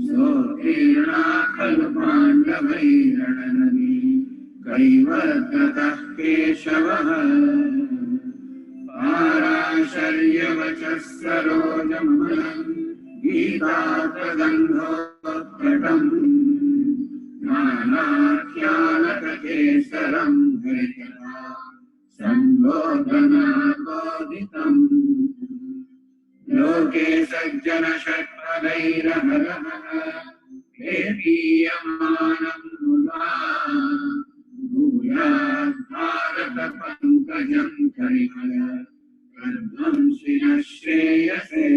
सोत्तीर्णा खलु पाण्डवैरणनदी कैवर्ततः केशवः पाराशर्यवचः सरोजमूलम् गीताप्रगन्धोत्कटम् नानाख्यानककेसरम् हरिकथा सम्बोधनाबोधितम् लोके सज्जनषट्पदैरहरः हेतीयमानम् मुदा भूयात् भारतपङ्कजम् करिमल कर्मंसिनः श्रेयसे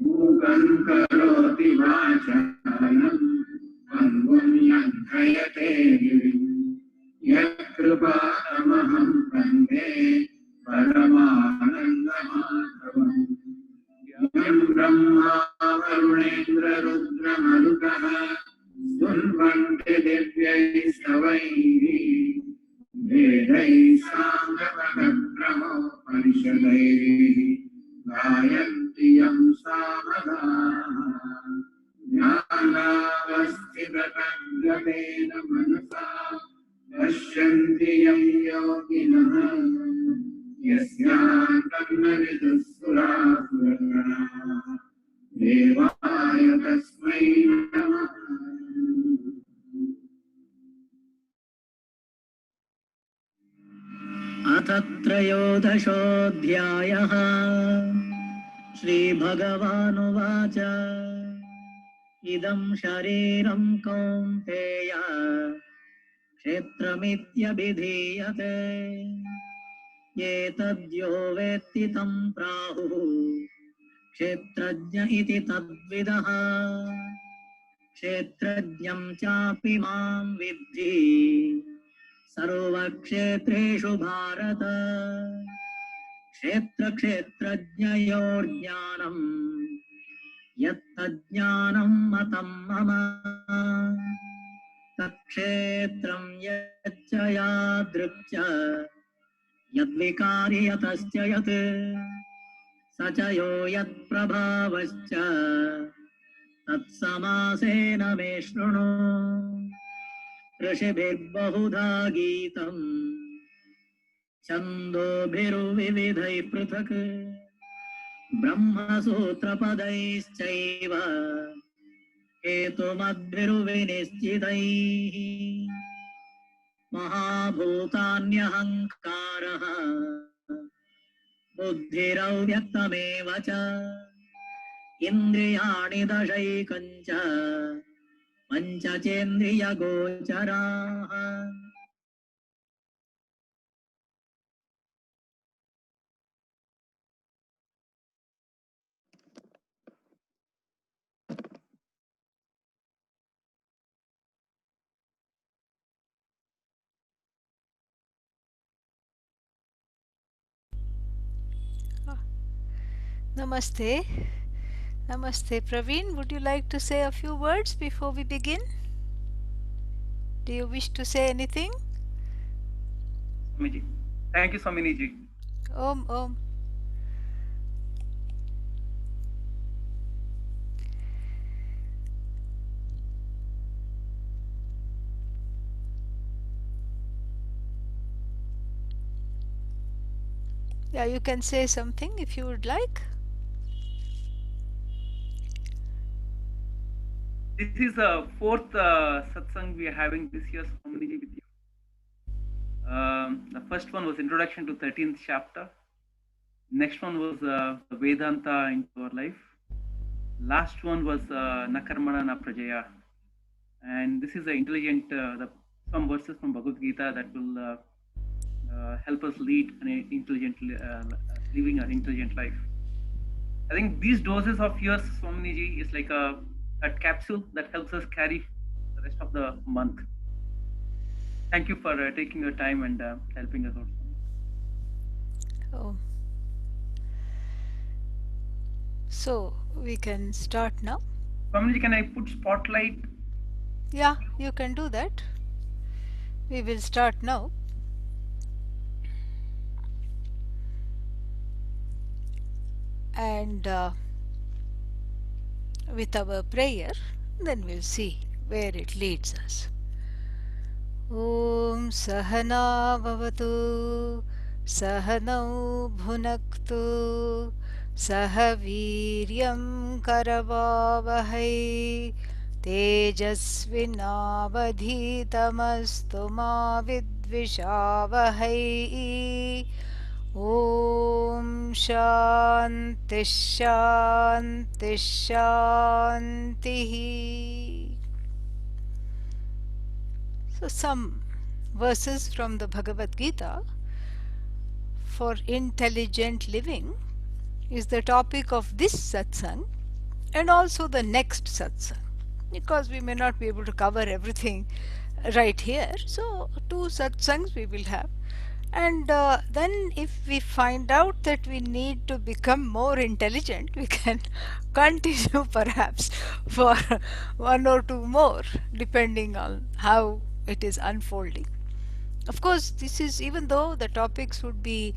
मूकं करोति वाचालम् पङ्गुं लङ्घयते यत्कृपातमहं वन्दे परमानन्दमाधवम् यं ब्रह्मा वरुणेन्द्ररुद्रमरुतः स्तुन्वन्ति दिव्यैः स्तवैः वेदैः साङ्गपदक्रमोपनिषदैः गायन्ति यं सामगाः ज्ञानावस्थिततद्गतेन मनसा पश्यन्ति यं योगिनः यस्यान्तन्न विदुःसुरासुरगणाः देवाय तस्मै नमः। अथ त्रयोदशोऽध्यायः। श्रीभगवानुवाच इदं शरीरं कौन्तेय क्षेत्रमित्यभिधीयते एतद्यो वेत्ति तं प्राहुः क्षेत्रज्ञ इति तद्विदः क्षेत्रज्ञं चापि मां विद्धि सर्वक्षेत्रेषु भारत क्षेत्रक्षेत्रज्ञयोर्ज्ञानम् यत्तज्ज्ञानं मतं मम तत्क्षेत्रं यच्च यादृक् यद्विकारि यतश्च यत् स च यो यत्प्रभावश्च तत्समासेन मे शृणु ऋषिभिर्बहुधा गीतम् छन्दोभिर्विविधैः पृथक् ब्रह्मसूत्रपदैश्चैव हेतुमद्भिर्विनिश्चितैः महाभूतान्यहङ्कारः बुद्धिरव्यक्तमेव च इन्द्रियाणि दशैकञ्च पञ्चचेन्द्रियगोचराः Namaste. Namaste. Praveen, would you like to say a few words before we begin? Do you wish to say anything? Swamiji. Thank you, Swamiji. Om Om. Yeah, you can say something if you would like. This is the fourth satsang we are having this year, Swamiji, with you. The first one was introduction to 13th chapter. Next one was Vedanta into our life. Last one was Nakarmana Na Prajaya. And this is the intelligent, some verses from Bhagavad Gita that will help us lead an intelligent, living an intelligent life. I think these doses of yours, Swamiji, is like a capsule that helps us carry the rest of the month. Thank you for taking your time and helping us out. Oh. So we can start now. Swamiji, can I put spotlight? Yeah, you can do that. We will start now. And with our prayer, then we'll see where it leads us. Om Sahana Bhavatu Sahanau Bhunaktu Sahaviryam Karavavahai Tejasvinavadhitamastu ma vidvishavahai. Om Shanti Shanti Shanti. So some verses from the Bhagavad Gita for intelligent living is the topic of this satsang and also the next satsang, because we may not be able to cover everything right here. So 2 satsangs we will have, and then if we find out that we need to become more intelligent, we can continue perhaps for 1 or 2 more, depending on how it is unfolding. Of course, this is, even though the topics would be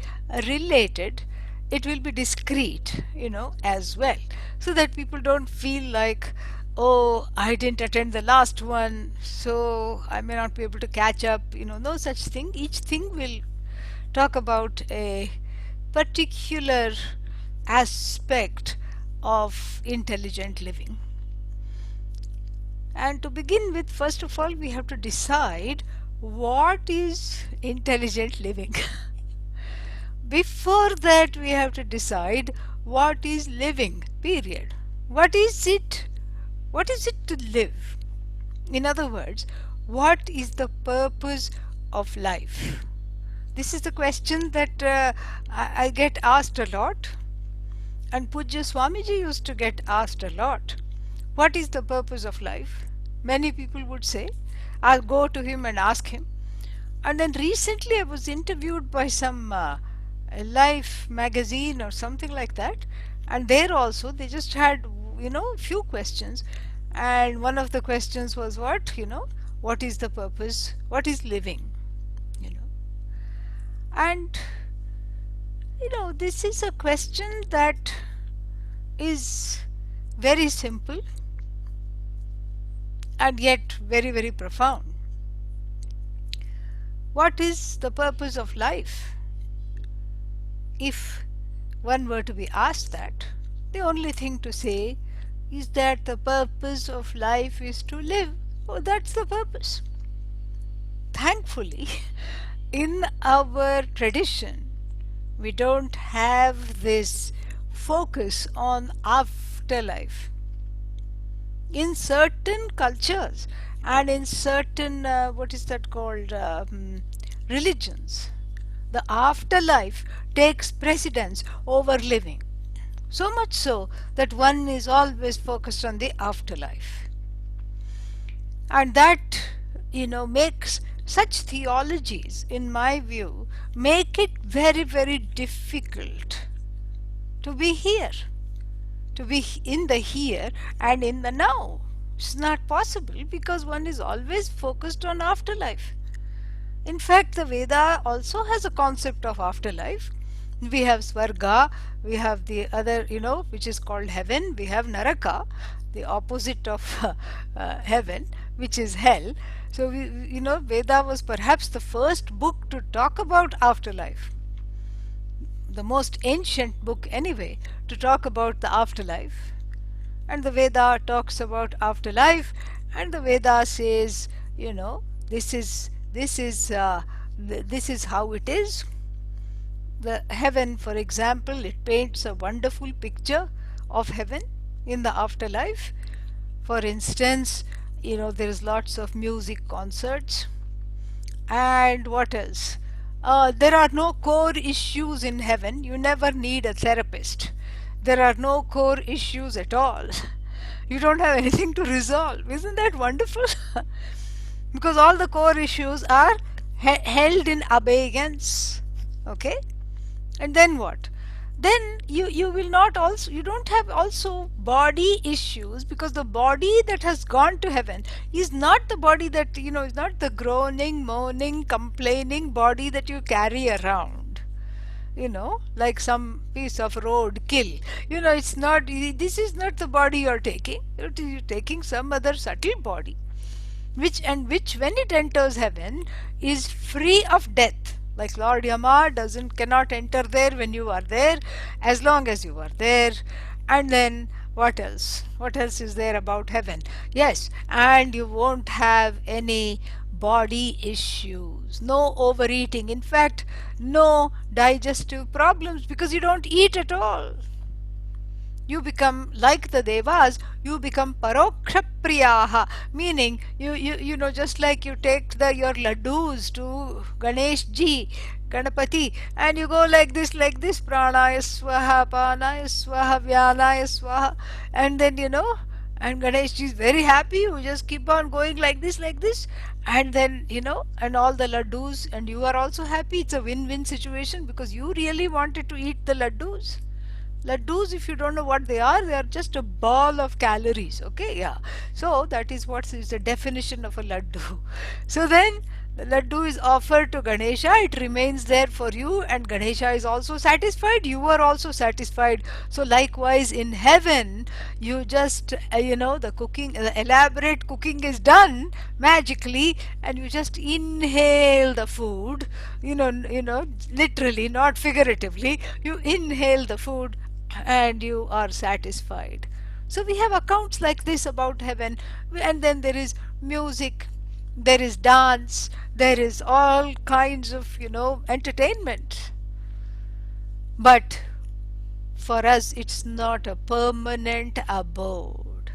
related, it will be discrete, as well, so that people don't feel like, oh, I didn't attend the last one, so I may not be able to catch up. No such thing. Each thing will talk about a particular aspect of intelligent living. And to begin with, first of all, we have to decide what is intelligent living. Before that, we have to decide what is living, period. What is it? What is it to live? In other words, what is the purpose of life? This is the question that I get asked a lot, and Pujya Swamiji used to get asked a lot. What is the purpose of life? Many people would say, I'll go to him and ask him. And then recently I was interviewed by some Life magazine or something like that, and there also they just had few questions, and one of the questions was what is the purpose, what is living, and this is a question that is very simple and yet very, very profound. What is the purpose of life? If one were to be asked that, the only thing to say is that the purpose of life is to live. Oh, that's the purpose. Thankfully, in our tradition, we don't have this focus on afterlife. In certain cultures and in certain, religions, the afterlife takes precedence over living. So much so that one is always focused on the afterlife. And that, makes such theologies, in my view, make it very, very difficult to be here, to be in the here and in the now. It's not possible because one is always focused on afterlife. In fact, the Veda also has a concept of afterlife. We have Svarga, we have the other, which is called heaven, we have Naraka, the opposite of heaven, which is hell. So, Veda was perhaps the first book to talk about afterlife. The most ancient book anyway to talk about the afterlife. And the Veda talks about afterlife, and the Veda says, this is how it is. The heaven, for example, it paints a wonderful picture of heaven in the afterlife. For instance, there is lots of music concerts. And what else? There are no core issues in heaven. You never need a therapist. There are no core issues at all. You don't have anything to resolve. Isn't that wonderful? Because all the core issues are held in abeyance. Okay? And then what? Then you will not also, you don't have also body issues, because the body that has gone to heaven is not the body that, is not the groaning, moaning, complaining body that you carry around. like some piece of road kill. It's not, this is not the body you're taking. You're taking some other subtle body, which when it enters heaven is free of death. Like Lord Yama cannot enter there when you are there, as long as you are there. And then what else is there about heaven? Yes, and you won't have any body issues, no overeating, in fact no digestive problems, because you don't eat at all. You become like the devas, you become paroksha priyaha, meaning just like you take your laddus to Ganesh ji, Ganapati, and you go like this, pranaya swaha, panaya swaha, vyanaya swaha, and then and Ganesh ji is very happy. You just keep on going like this, and then and all the laddus, and you are also happy. It's a win-win situation, because you really wanted to eat the laddus. Laddus, if you don't know what they are just a ball of calories. Okay, yeah. So that is what is the definition of a laddu. So then the laddu is offered to Ganesha, it remains there for you, and Ganesha is also satisfied, you are also satisfied. So likewise in heaven, you just the cooking, the elaborate cooking is done magically, and you just inhale the food, literally, not figuratively. You inhale the food and you are satisfied. So we have accounts like this about heaven. And then there is music, there is dance, there is all kinds of entertainment. But for us it's not a permanent abode.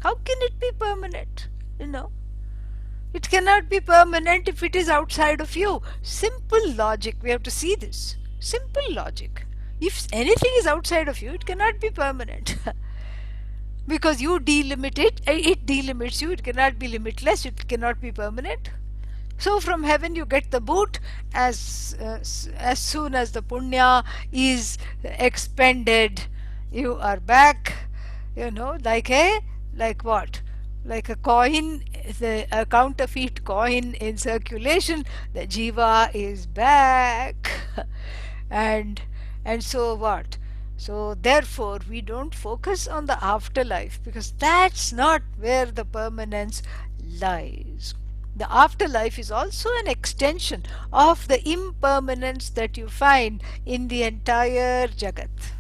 How can it be permanent? It cannot be permanent if it is outside of you. Simple logic, we have to see this. Simple logic. If anything is outside of you, it cannot be permanent. Because you delimit it, it delimits you, it cannot be limitless, it cannot be permanent. So from heaven you get the boot as soon as the punya is expended, you are back, like what? Like a coin, a counterfeit coin in circulation, the jiva is back. and so what? So therefore we don't focus on the afterlife, because that's not where the permanence lies. The afterlife is also an extension of the impermanence that you find in the entire Jagat.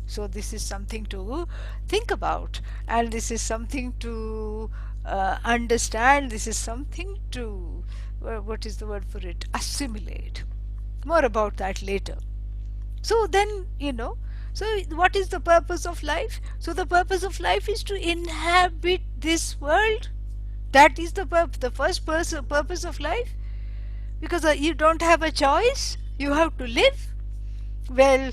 So this is something to think about, and this is something to understand, this is something to, what is the word for it, assimilate. More about that later. So then, so what is the purpose of life? So the purpose of life is to inhabit this world. That is the first purpose of life. Because you don't have a choice, you have to live. Well,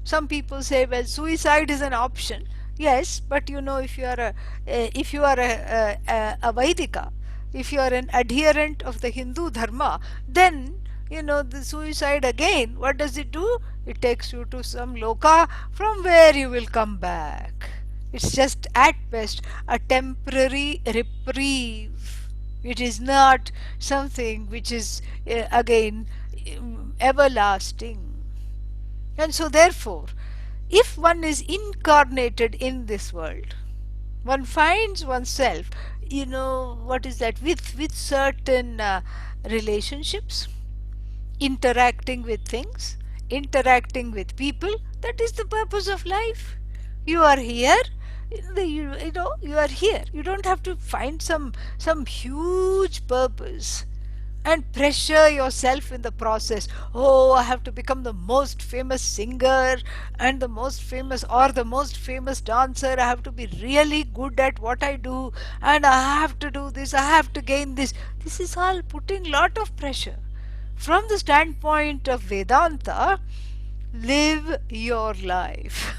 some people say, well, suicide is an option. Yes, but if you are a Vaidika, if you are an adherent of the Hindu dharma, then the suicide, again, what does it do? It takes you to some loka from where you will come back. It's just at best a temporary reprieve. It is not something which is again everlasting. And so therefore, if one is incarnated in this world, one finds oneself, what is that, with certain relationships, interacting with things, interacting with people. That is the purpose of life. You are here, you are here. You don't have to find some huge purpose and pressure yourself in the process. Oh, I have to become the most famous singer and the most famous dancer. I have to be really good at what I do, and I have to do this, I have to gain this. This is all putting lot of pressure. From the standpoint of Vedanta, live your life.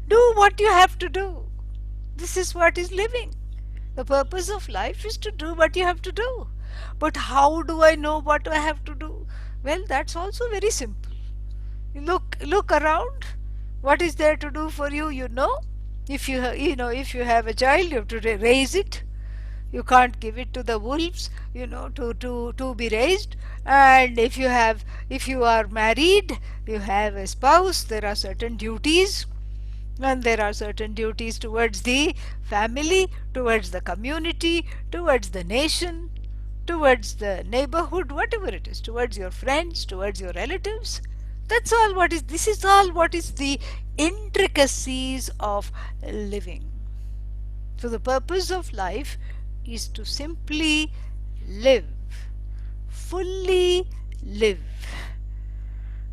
Do what you have to do. This is what is living. The purpose of life is to do what you have to do. But how do I know what I have to do? Well, that's also very simple. Look around. What is there to do for you? If you have a child, you have to raise it. You can't give it to the wolves, to be raised. And if you are married, you have a spouse, there are certain duties, and there are certain duties towards the family, towards the community, towards the nation, towards the neighborhood, whatever it is, towards your friends, towards your relatives. That's all what is, this is all what is the intricacies of living. So the purpose of life is to simply live, fully live.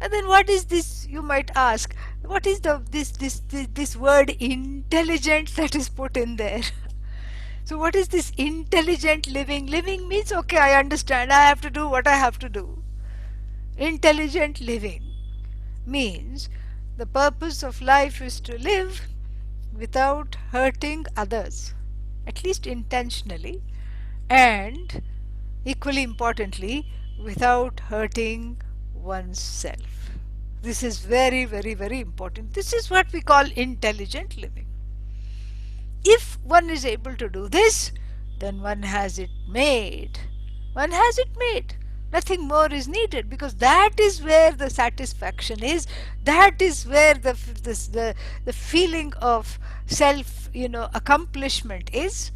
And then what is this, you might ask, what is this word intelligent that is put in there? So what is this intelligent living? Living means, okay, I understand, I have to do what I have to do. Intelligent living means the purpose of life is to live without hurting others, at least intentionally, and equally importantly, without hurting oneself. This is very, very, very important. This is what we call intelligent living. If one is able to do this, then one has it made. One has it made. Nothing more is needed, because that is where the satisfaction is. That is where the feeling of self, accomplishment is.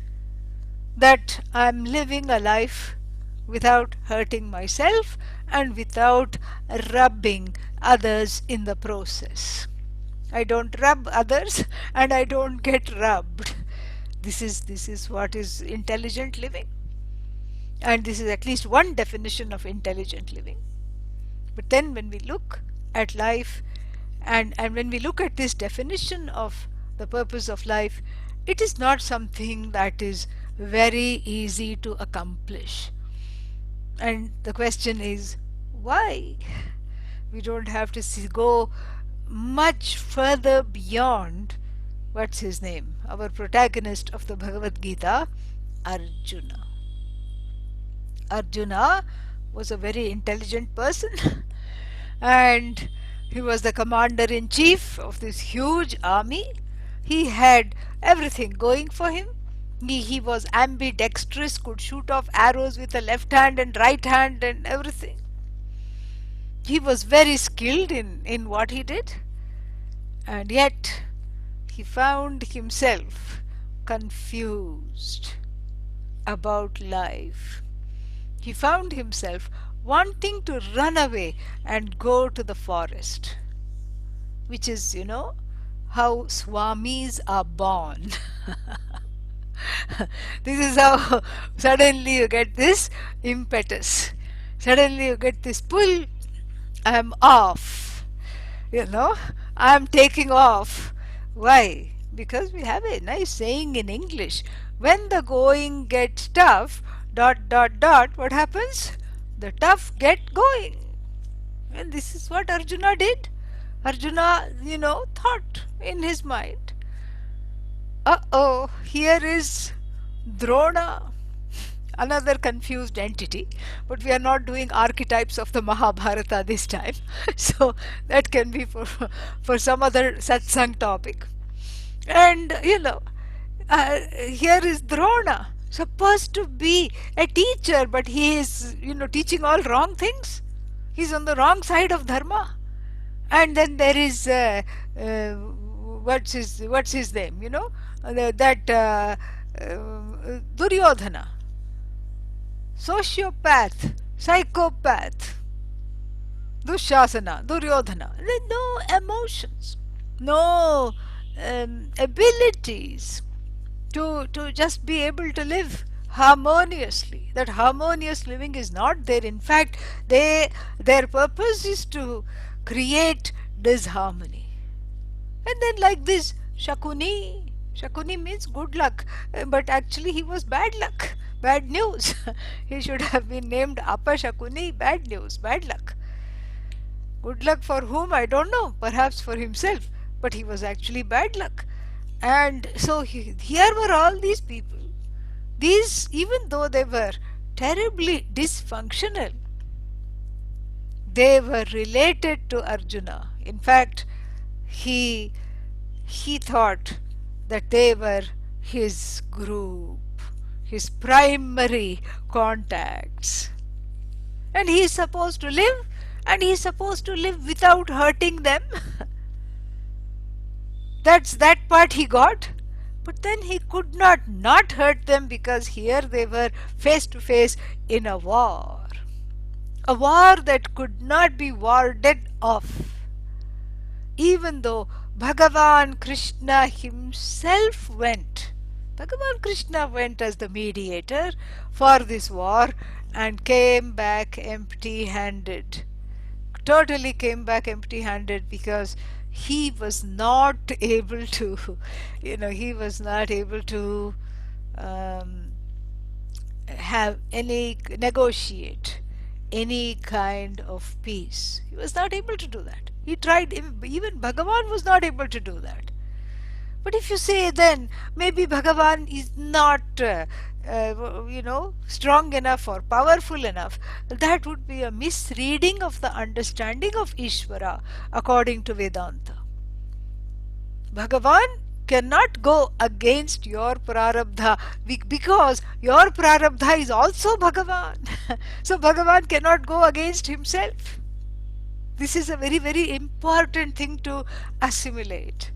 That I'm living a life without hurting myself and without rubbing others in the process. I don't rub others and I don't get rubbed. This is what is intelligent living. And this is at least one definition of intelligent living. But then when we look at life, and when we look at this definition of the purpose of life, it is not something that is very easy to accomplish. And the question is, why? We don't have to go much further beyond, what's his name, our protagonist of the Bhagavad Gita, Arjuna. Arjuna was a very intelligent person and he was the commander-in-chief of this huge army. He had everything going for him. He was ambidextrous, could shoot off arrows with the left hand and right hand and everything. He was very skilled in what he did, and yet he found himself confused about life. He found himself wanting to run away and go to the forest, which is, how Swamis are born. This is how suddenly you get this impetus. Suddenly you get this pull. I'm off. I'm taking off. Why? Because we have a nice saying in English. When the going gets tough, ... what happens? The tough get going. And this is what Arjuna did. Arjuna, thought in his mind, here is Drona, another confused entity, but we are not doing archetypes of the Mahabharata this time, so that can be for some other satsang topic. And here is Drona, supposed to be a teacher, but he is teaching all wrong things. He's on the wrong side of dharma. And then there is what's his name, Duryodhana, sociopath, psychopath, Dushasana, Duryodhana. No emotions, no abilities to just be able to live harmoniously. That harmonious living is not there. In fact, their purpose is to create disharmony. And then like this, Shakuni means good luck, but actually he was bad luck, bad news. He should have been named Apa Shakuni, bad news, bad luck. Good luck for whom, I don't know, perhaps for himself, but he was actually bad luck. And so here were all these people. These, even though they were terribly dysfunctional, they were related to Arjuna. In fact, he thought that they were his group. his primary contacts. And he is supposed to live, and he is supposed to live without hurting them. That part he got. But then he could not hurt them, because here they were face to face in a war. A war that could not be warded off. Even though Bhagavan Krishna himself went. Bhagavan Krishna went as the mediator for this war and came back empty handed. Totally came back empty handed, because he was not able to, he was not able to negotiate any kind of peace. He was not able to do that. He tried, even Bhagavan was not able to do that. But if you say then maybe Bhagavan is not strong enough or powerful enough, that would be a misreading of the understanding of Ishvara according to Vedanta. Bhagavan cannot go against your prarabdha, because your prarabdha is also Bhagavan. So Bhagavan cannot go against himself. This is a very, very important thing to assimilate.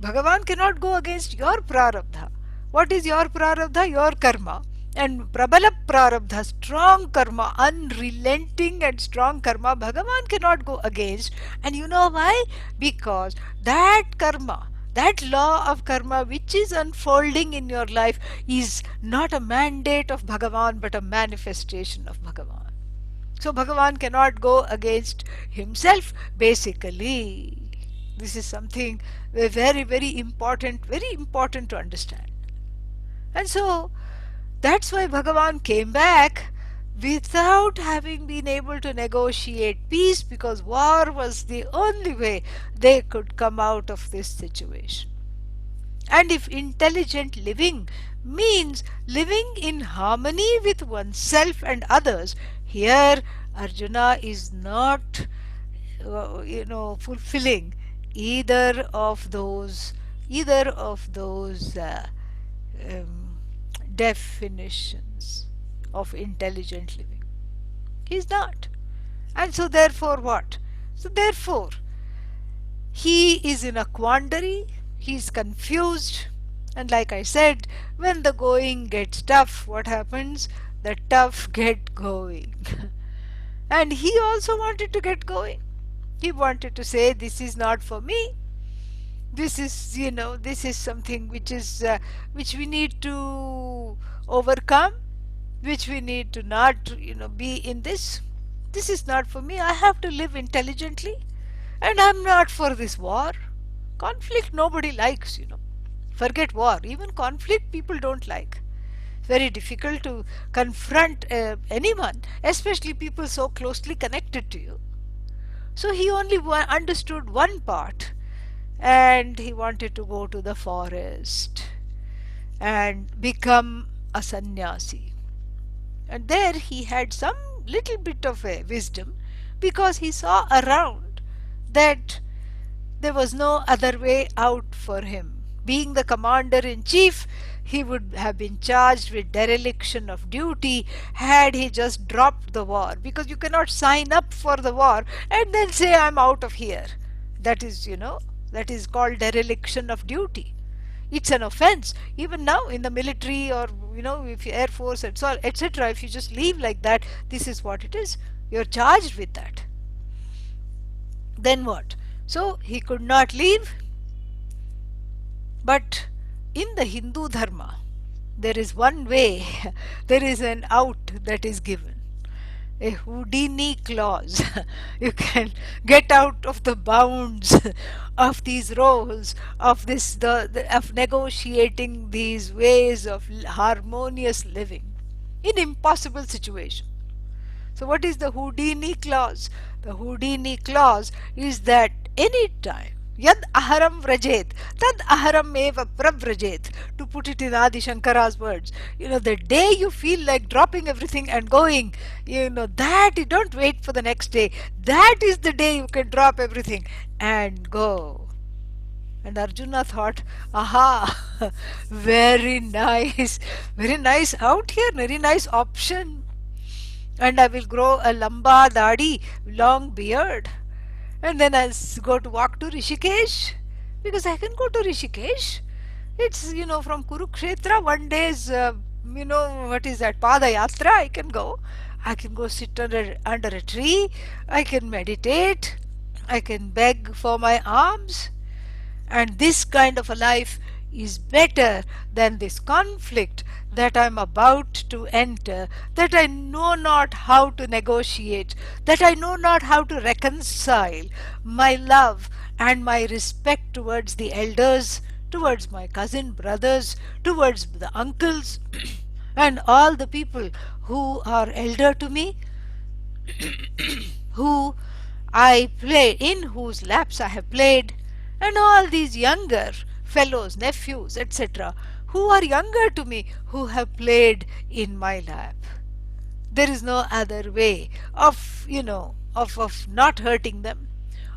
Bhagavan cannot go against your prarabdha. What is your prarabdha? Your karma. And prabala prarabdha, strong karma, unrelenting and strong karma, Bhagavan cannot go against. And you know why? Because that karma, that law of karma which is unfolding in your life, is not a mandate of Bhagavan but a manifestation of Bhagavan. So Bhagavan cannot go against himself, basically. This is something very, very important to understand. And so that's why Bhagavan came back without having been able to negotiate peace, because war was the only way they could come out of this situation. And if intelligent living means living in harmony with oneself and others, here Arjuna is not fulfilling either of those definitions of intelligent living. He is not. And so therefore what? So therefore he is in a quandary, he is confused, and like I said, when the going gets tough, what happens? The tough get going. And he also wanted to get going. He wanted to say, this is not for me. This is something which we need to overcome, which we need to not, be in this. This is not for me. I have to live intelligently, and I'm not for this war. Conflict nobody likes, Forget war. Even conflict people don't like. It's very difficult to confront anyone, especially people so closely connected to you. So he only understood one part, and he wanted to go to the forest and become a sannyasi. And there he had some little bit of a wisdom, because he saw around that there was no other way out for him. Being the commander-in-chief, he would have been charged with dereliction of duty had he just dropped the war, because you cannot sign up for the war and then say, I'm out of here. That is called dereliction of duty. It's an offense. Even now in the military, or if Air Force, etc., if you just leave like that, this is what it is. You're charged with that. Then what? So he could not leave. But in the Hindu Dharma, there is one way, there is an out that is given. A Houdini clause. You can get out of the bounds of these roles, of of negotiating these ways of harmonious living in impossible situation. So what is the Houdini clause? The Houdini clause is that any time Yad aharam vrajet, tad aharam eva pravrajet. To put it in Adi Shankara's words, the day you feel like dropping everything and going, that you don't wait for the next day. That is the day you can drop everything and go. And Arjuna thought, aha, very nice out here, very nice option. And I will grow a lamba dadi, long beard. And then I'll go to walk to Rishikesh, because I can go to Rishikesh. It's, from Kurukshetra, one day's, what is that, Pada Yatra, I can go. I can go sit under a tree. I can meditate. I can beg for my alms. And this kind of a life is better than this conflict that I am about to enter, that I know not how to negotiate, that I know not how to reconcile my love and my respect towards the elders, towards my cousin brothers, towards the uncles, and all the people who are elder to me, who I play, in whose laps I have played, and all these younger fellows, nephews, etc., who are younger to me, who have played in my lap. There is no other way of, of not hurting them,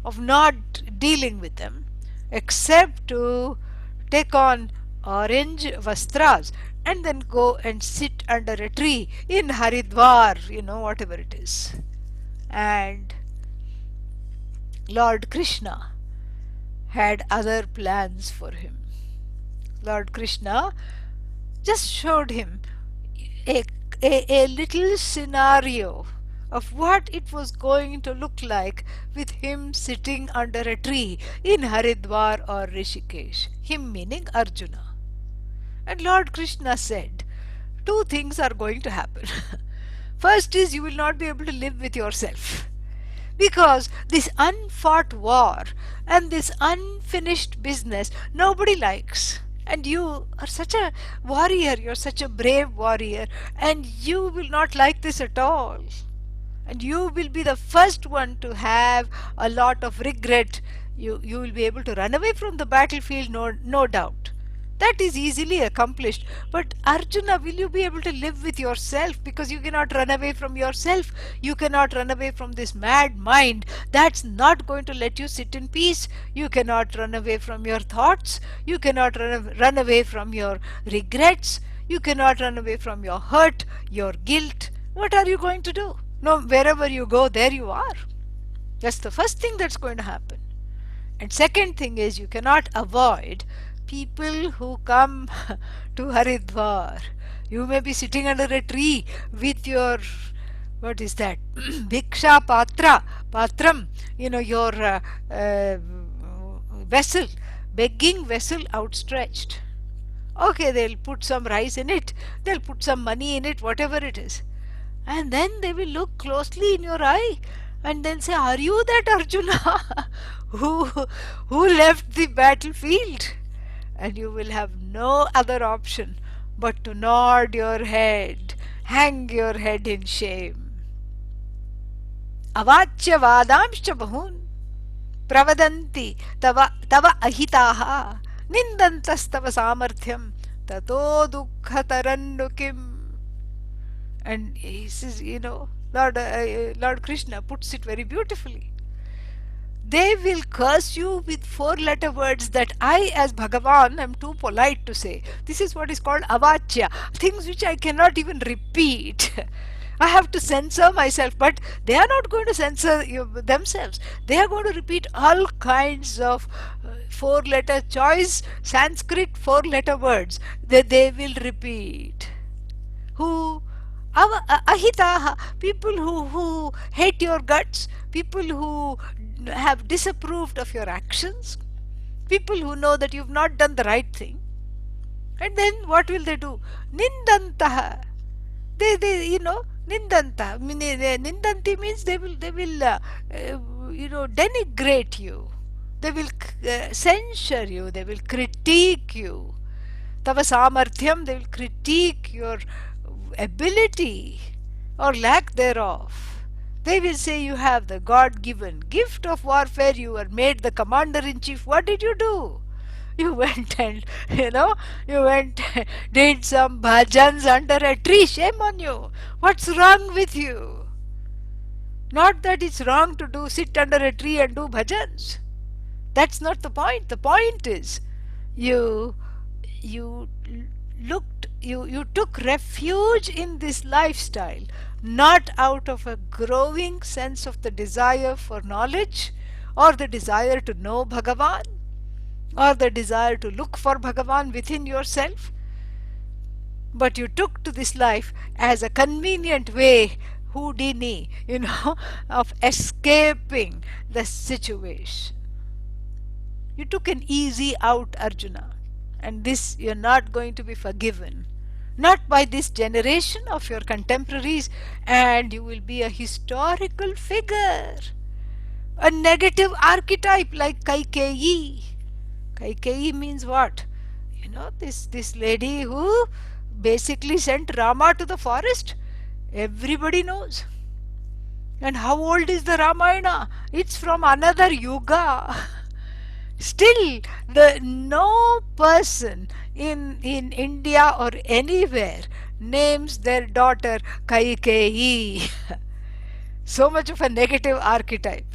of not dealing with them, except to take on orange vastras and then go and sit under a tree in Haridwar, whatever it is. And Lord Krishna had other plans for him. Lord Krishna just showed him a little scenario of what it was going to look like with him sitting under a tree in Haridwar or Rishikesh. Him meaning Arjuna. And Lord Krishna said, two things are going to happen. First is, you will not be able to live with yourself, because this unfought war and this unfinished business nobody likes. And you are such a warrior, you're such a brave warrior, and you will not like this at all. And you will be the first one to have a lot of regret. You will be able to run away from the battlefield, no doubt. That is easily accomplished. But Arjuna, will you be able to live with yourself? Because you cannot run away from yourself. You cannot run away from this mad mind that's not going to let you sit in peace. You cannot run away from your thoughts. You cannot run away from your regrets. You cannot run away from your hurt, your guilt. What are you going to do? No, wherever you go, there you are. That's the first thing that's going to happen. And second thing is, you cannot avoid people who come to Haridwar. You may be sitting under a tree with your, what is that, Bhiksha Patram, your vessel, begging vessel outstretched. Okay, they'll put some rice in it, they'll put some money in it, whatever it is. And then they will look closely in your eye and then say, are you that Arjuna who left the battlefield? And you will have no other option but to nod your head, hang your head in shame. Avachya vadamscha bahun pravadanti tava ahitaha nindantastava samarthyam tato dukkha tarannukim. And he says, Lord Krishna puts it very beautifully. They will curse you with 4-letter words that I, as Bhagavan, am too polite to say. This is what is called avachya, things which I cannot even repeat. I have to censor myself, but they are not going to censor themselves. They are going to repeat all kinds of 4-letter choice Sanskrit 4-letter words that they will repeat. Who? Ahitaha, people who hate your guts, people who have disapproved of your actions, people who know that you've not done the right thing. And then what will they do? Nindantaha. They nindanta. Nindanti means they will denigrate you. They will censure you. They will critique you. Tava samarthyam, they will critique your ability or lack thereof. They will say, you have the God-given gift of warfare, you were made the commander-in-chief. What did you do? You went and, did some bhajans under a tree. Shame on you. What's wrong with you? Not that it's wrong to sit under a tree and do bhajans. That's not the point. The point is you you you took refuge in this lifestyle, not out of a growing sense of the desire for knowledge, or the desire to know Bhagavan, or the desire to look for Bhagavan within yourself, but you took to this life as a convenient way, Houdini, of escaping the situation. You took an easy out, Arjuna, and this you're not going to be forgiven. Not by this generation of your contemporaries, and you will be a historical figure, a negative archetype like Kaikeyi. Kaikeyi means what? This lady who basically sent Rama to the forest. Everybody knows. And how old is the Ramayana? It's from another yuga. Still, no person in India or anywhere names their daughter Kaikeyi. So much of a negative archetype.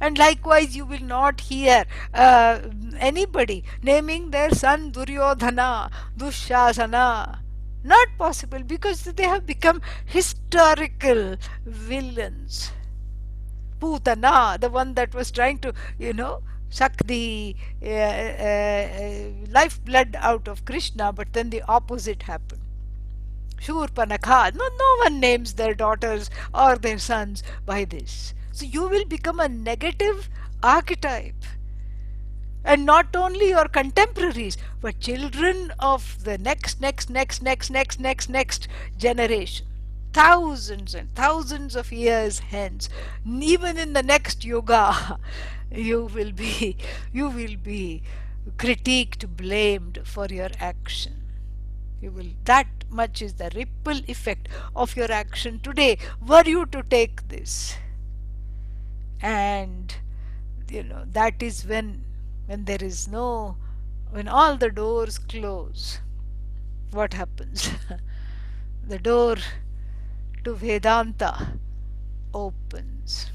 And likewise, you will not hear anybody naming their son Duryodhana, Dushasana. Not possible, because they have become historical villains. Putana, the one that was trying to, suck the lifeblood out of Krishna, but then the opposite happened. Shurpanakha. No one names their daughters or their sons by this. So you will become a negative archetype. And not only your contemporaries, but children of the next generation. Thousands and thousands of years hence, even in the next yuga, you will be critiqued, blamed for your action. That much is the ripple effect of your action today, were you to take this. And that is when all the doors close, what happens? The door to Vedanta opens.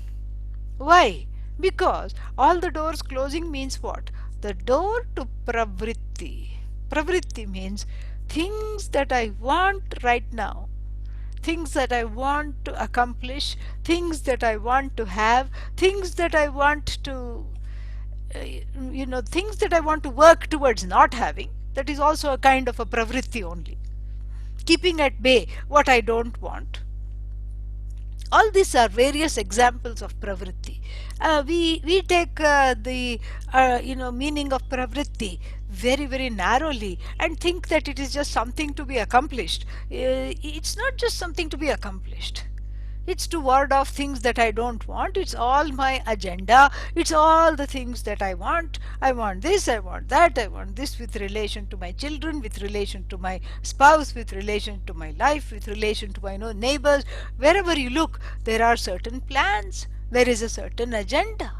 Why? Because all the doors closing means what? The door to pravritti. Pravritti means things that I want right now, things that I want to accomplish, things that I want to have, things that I want to, things that I want to work towards not having. That is also a kind of a pravritti only. Keeping at bay what I don't want. All these are various examples of pravritti. We take the meaning of pravritti very, very narrowly and think that it is just something to be accomplished. It's not just something to be accomplished. It's to ward off things that I don't want. It's all my agenda. It's all the things that I want. I want this, I want that, I want this with relation to my children, with relation to my spouse, with relation to my life, with relation to my neighbors. Wherever you look, there are certain plans. There is a certain agenda.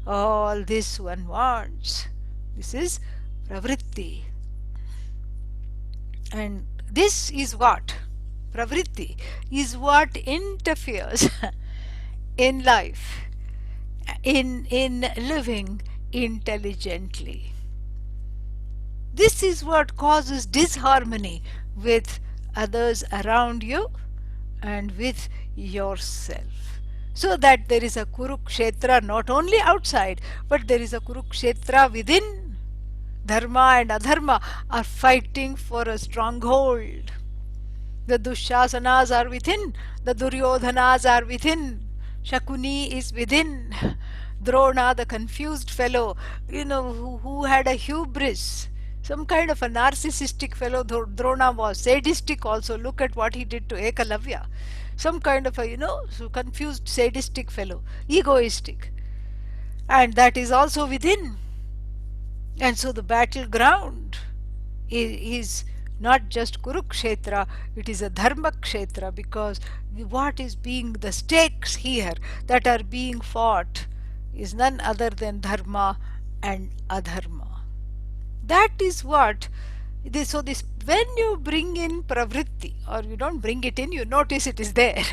All this one wants. This is pravritti. And this is what? Pravritti is what interferes in life, in living intelligently. This is what causes disharmony with others around you and with yourself. So that there is a Kurukshetra not only outside, but there is a Kurukshetra within. Dharma and Adharma are fighting for a stronghold. The Dushasanas are within, the Duryodhanas are within, Shakuni is within, Drona, the confused fellow, who had a hubris, some kind of a narcissistic fellow. Drona was sadistic also. Look at what he did to Ekalavya. Some kind of a, confused sadistic fellow, egoistic. And that is also within. And so the battleground is not just Kurukshetra, it is a Dharma Kshetra, because what is being the stakes here that are being fought is none other than Dharma and Adharma. That is what this, when you bring in pravritti, or you don't bring it in, you notice it is there.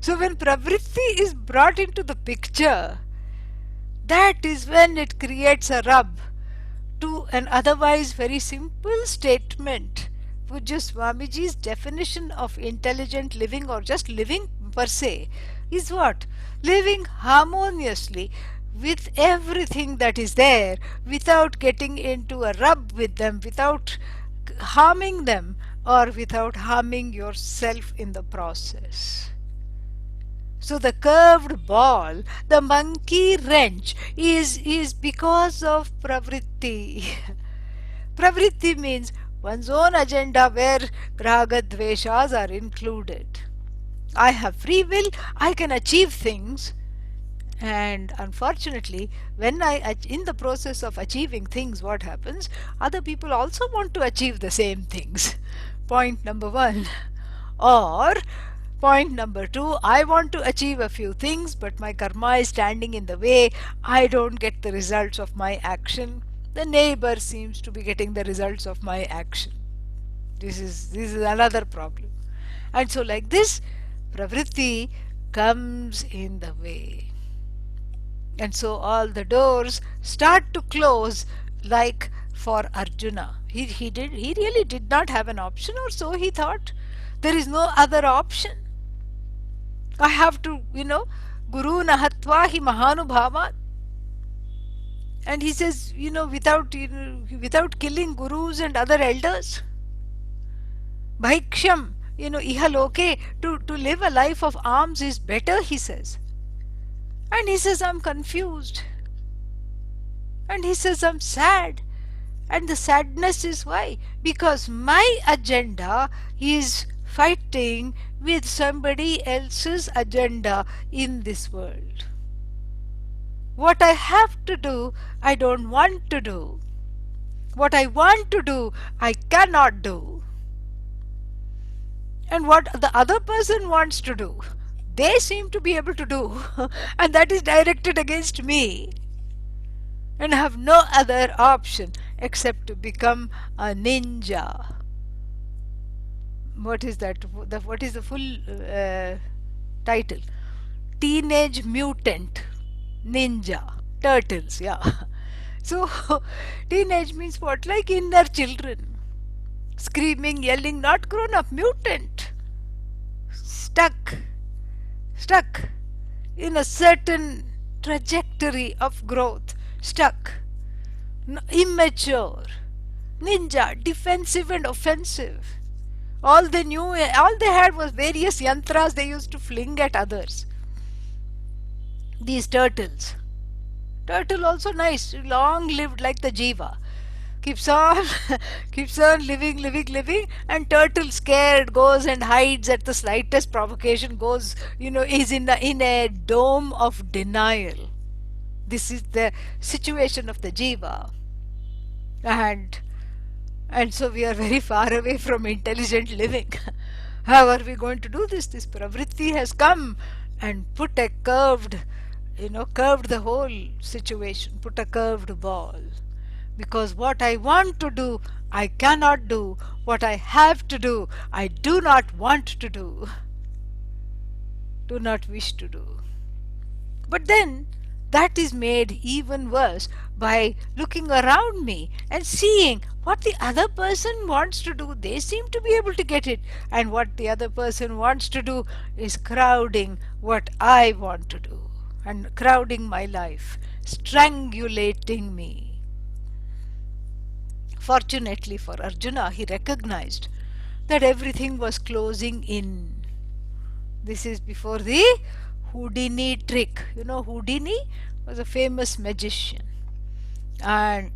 So when pravritti is brought into the picture, that is when it creates a rub to an otherwise very simple statement. Pujya Swamiji's definition of intelligent living, or just living per se, is what? Living harmoniously with everything that is there without getting into a rub with them, without harming them, or without harming yourself in the process. So the curved ball, the monkey wrench, is because of pravritti. Pravritti means one's own agenda where raga dveshas are included. I have free will, I can achieve things, and unfortunately when in the process of achieving things, what happens? Other people also want to achieve the same things. Point number one. Or point number two, I want to achieve a few things, but my karma is standing in the way. I don't get the results of my action. The neighbor seems to be getting the results of my action. This is another problem. And so like this, pravritti comes in the way. And so all the doors start to close, like for Arjuna. He really did not have an option, or so he thought. There is no other option. I have to, Guru Nahatva hi Mahanubhavan. And he says, without killing gurus and other elders. Bhaiksham, ihaloke, to live a life of alms is better, he says. And he says, I'm confused. And he says, I'm sad. And the sadness is why? Because my agenda is fighting with somebody else's agenda in this world. What I have to do, I don't want to do. What I want to do, I cannot do. And what the other person wants to do, they seem to be able to do, and that is directed against me. And I have no other option except to become a ninja. What is that? What is the full title? Teenage Mutant Ninja Turtles, yeah. So, teenage means what? Like inner children. Screaming, yelling, not grown up, mutant. Stuck in a certain trajectory of growth. Stuck. Immature. Ninja, defensive and offensive. All they had was various yantras they used to fling at others. These turtles. Turtle also nice, long lived like the jiva. Keeps on living, and turtle scared goes and hides at the slightest provocation, is in a dome of denial. This is the situation of the jiva. And so we are very far away from intelligent living. How are we going to do this? This pravritti has come and put a curved the whole situation, put a curved ball. Because what I want to do, I cannot do. What I have to do, I do not want to do. Do not wish to do. But then, that is made even worse by looking around me and seeing what the other person wants to do. They seem to be able to get it. And what the other person wants to do is crowding what I want to do. And crowding my life, strangulating me. Fortunately for Arjuna, he recognized that everything was closing in. This is before the Houdini trick. Houdini was a famous magician. And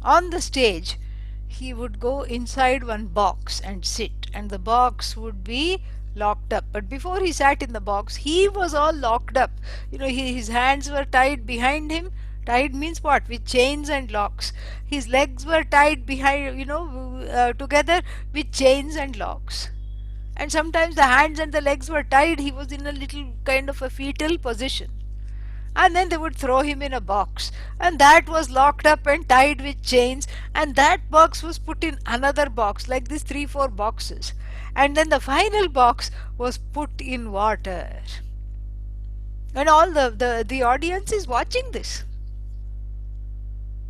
on the stage, he would go inside one box and sit, and the box would be locked up. But before he sat in the box, he was all locked up. His hands were tied behind him. Tied means what? With chains and locks. His legs were tied behind, together with chains and locks. And sometimes the hands and the legs were tied. He was in a little kind of a fetal position. And then they would throw him in a box. And that was locked up and tied with chains. And that box was put in another box, like these 3-4 boxes. And then the final box was put in water. And all the audience is watching this.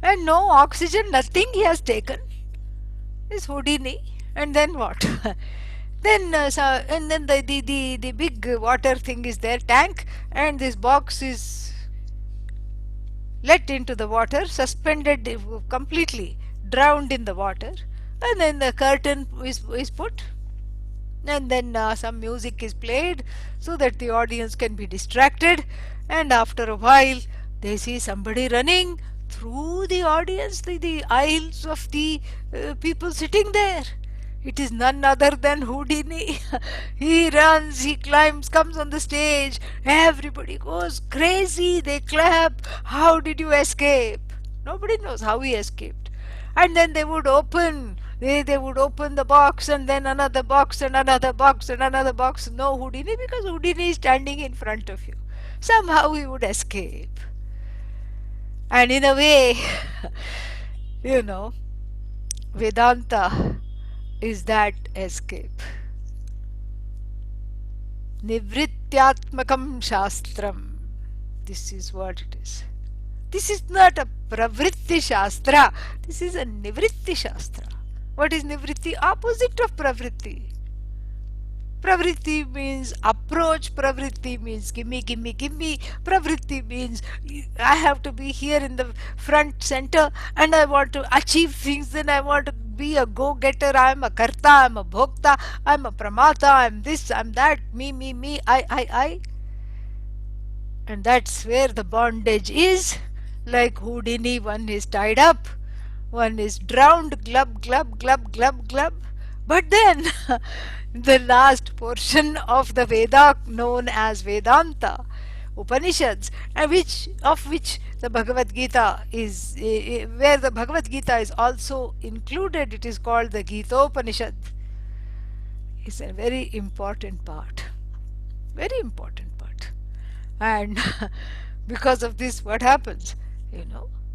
and no oxygen, nothing he has taken. Is Houdini. And then what? And then the big water thing is there, tank, and this box is let into the water, suspended completely, drowned in the water, and then the curtain is put, and then some music is played so that the audience can be distracted, and after a while they see somebody running through the audience, the aisles of the people sitting there. It is none other than Houdini. He runs, he climbs, comes on the stage. Everybody goes crazy. They clap. How did you escape? Nobody knows how he escaped. And then they would open the box, and then another box and another box and another box. No Houdini, because Houdini is standing in front of you. Somehow he would escape. And in a way, you know, Vedanta is that escape. Nivrityatmakam Shastram. This is what it is. This is not a Pravritti Shastra. This is a Nivritti Shastra. What is Nivritti? Opposite of Pravritti. Pravritti means approach. Pravritti means gimme, gimme, gimme. Pravritti means I have to be here in the front center and I want to achieve things. Then I want to be a go-getter. I am a karta, I am a bhokta, I am a pramata, I am this, I am that, me, I. And that's where the bondage is. Like Houdini, one is tied up, one is drowned, glub, glub, glub, glub, glub. But then the last portion of the Veda known as Vedanta, Upanishads, and of which the Bhagavad Gita is, where the Bhagavad Gita is also included, it is called the Gita Upanishad. It's a very important part. Very important part. And because of this, what happens?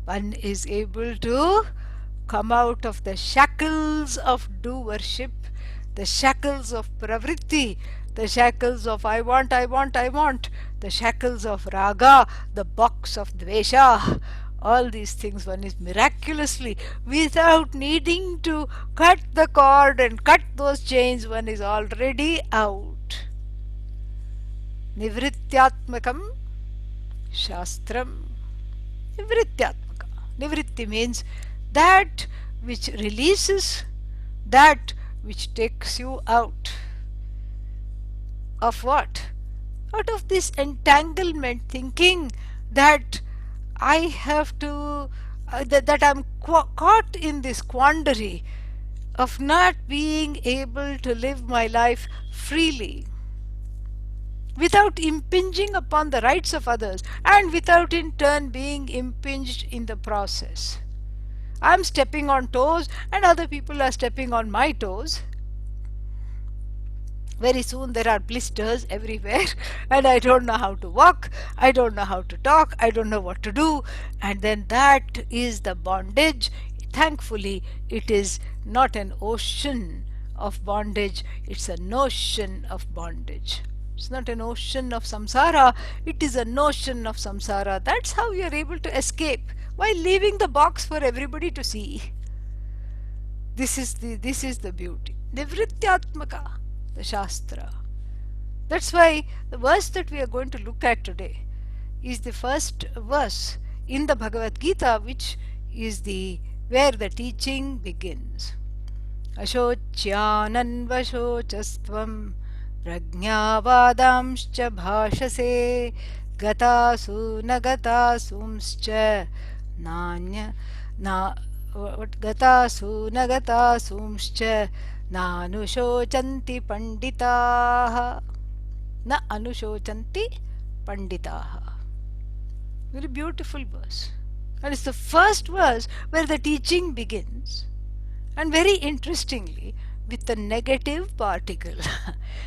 One is able to come out of the shackles of do worship, the shackles of pravritti, the shackles of I want, the shackles of raga, the box of dvesha. All these things one is miraculously, without needing to cut the cord and cut those chains, one is already out. Nivrityatmakam Shastram. Nivrityatmaka. Nivritti means that which releases, that which takes you out. Of what? Out of this entanglement, thinking that I have to, that I'm caught in this quandary of not being able to live my life freely, without impinging upon the rights of others, and without in turn being impinged in the process. I'm stepping on toes and other people are stepping on my toes. Very soon there are blisters everywhere and I don't know how to walk, I don't know how to talk, I don't know what to do, and then that is the bondage. Thankfully, it is not an ocean of bondage, it's a notion of bondage. It's not an ocean of samsara, it is a notion of samsara. That's how you are able to escape, while leaving the box for everybody to see. This is the beauty. Nivrityatmaka, the Shastra. That's why the verse that we are going to look at today is the first verse in the Bhagavad Gita, which is where the teaching begins. Ashocyananvashocastvam prajñāvādāṃsca bhāshase gatasu nagatasumsca nānya gatasu nagatasumsca nānushochanti panditaha na anushocanti panditaha. Very beautiful verse. And it's the first verse where the teaching begins. And very interestingly, with the negative particle.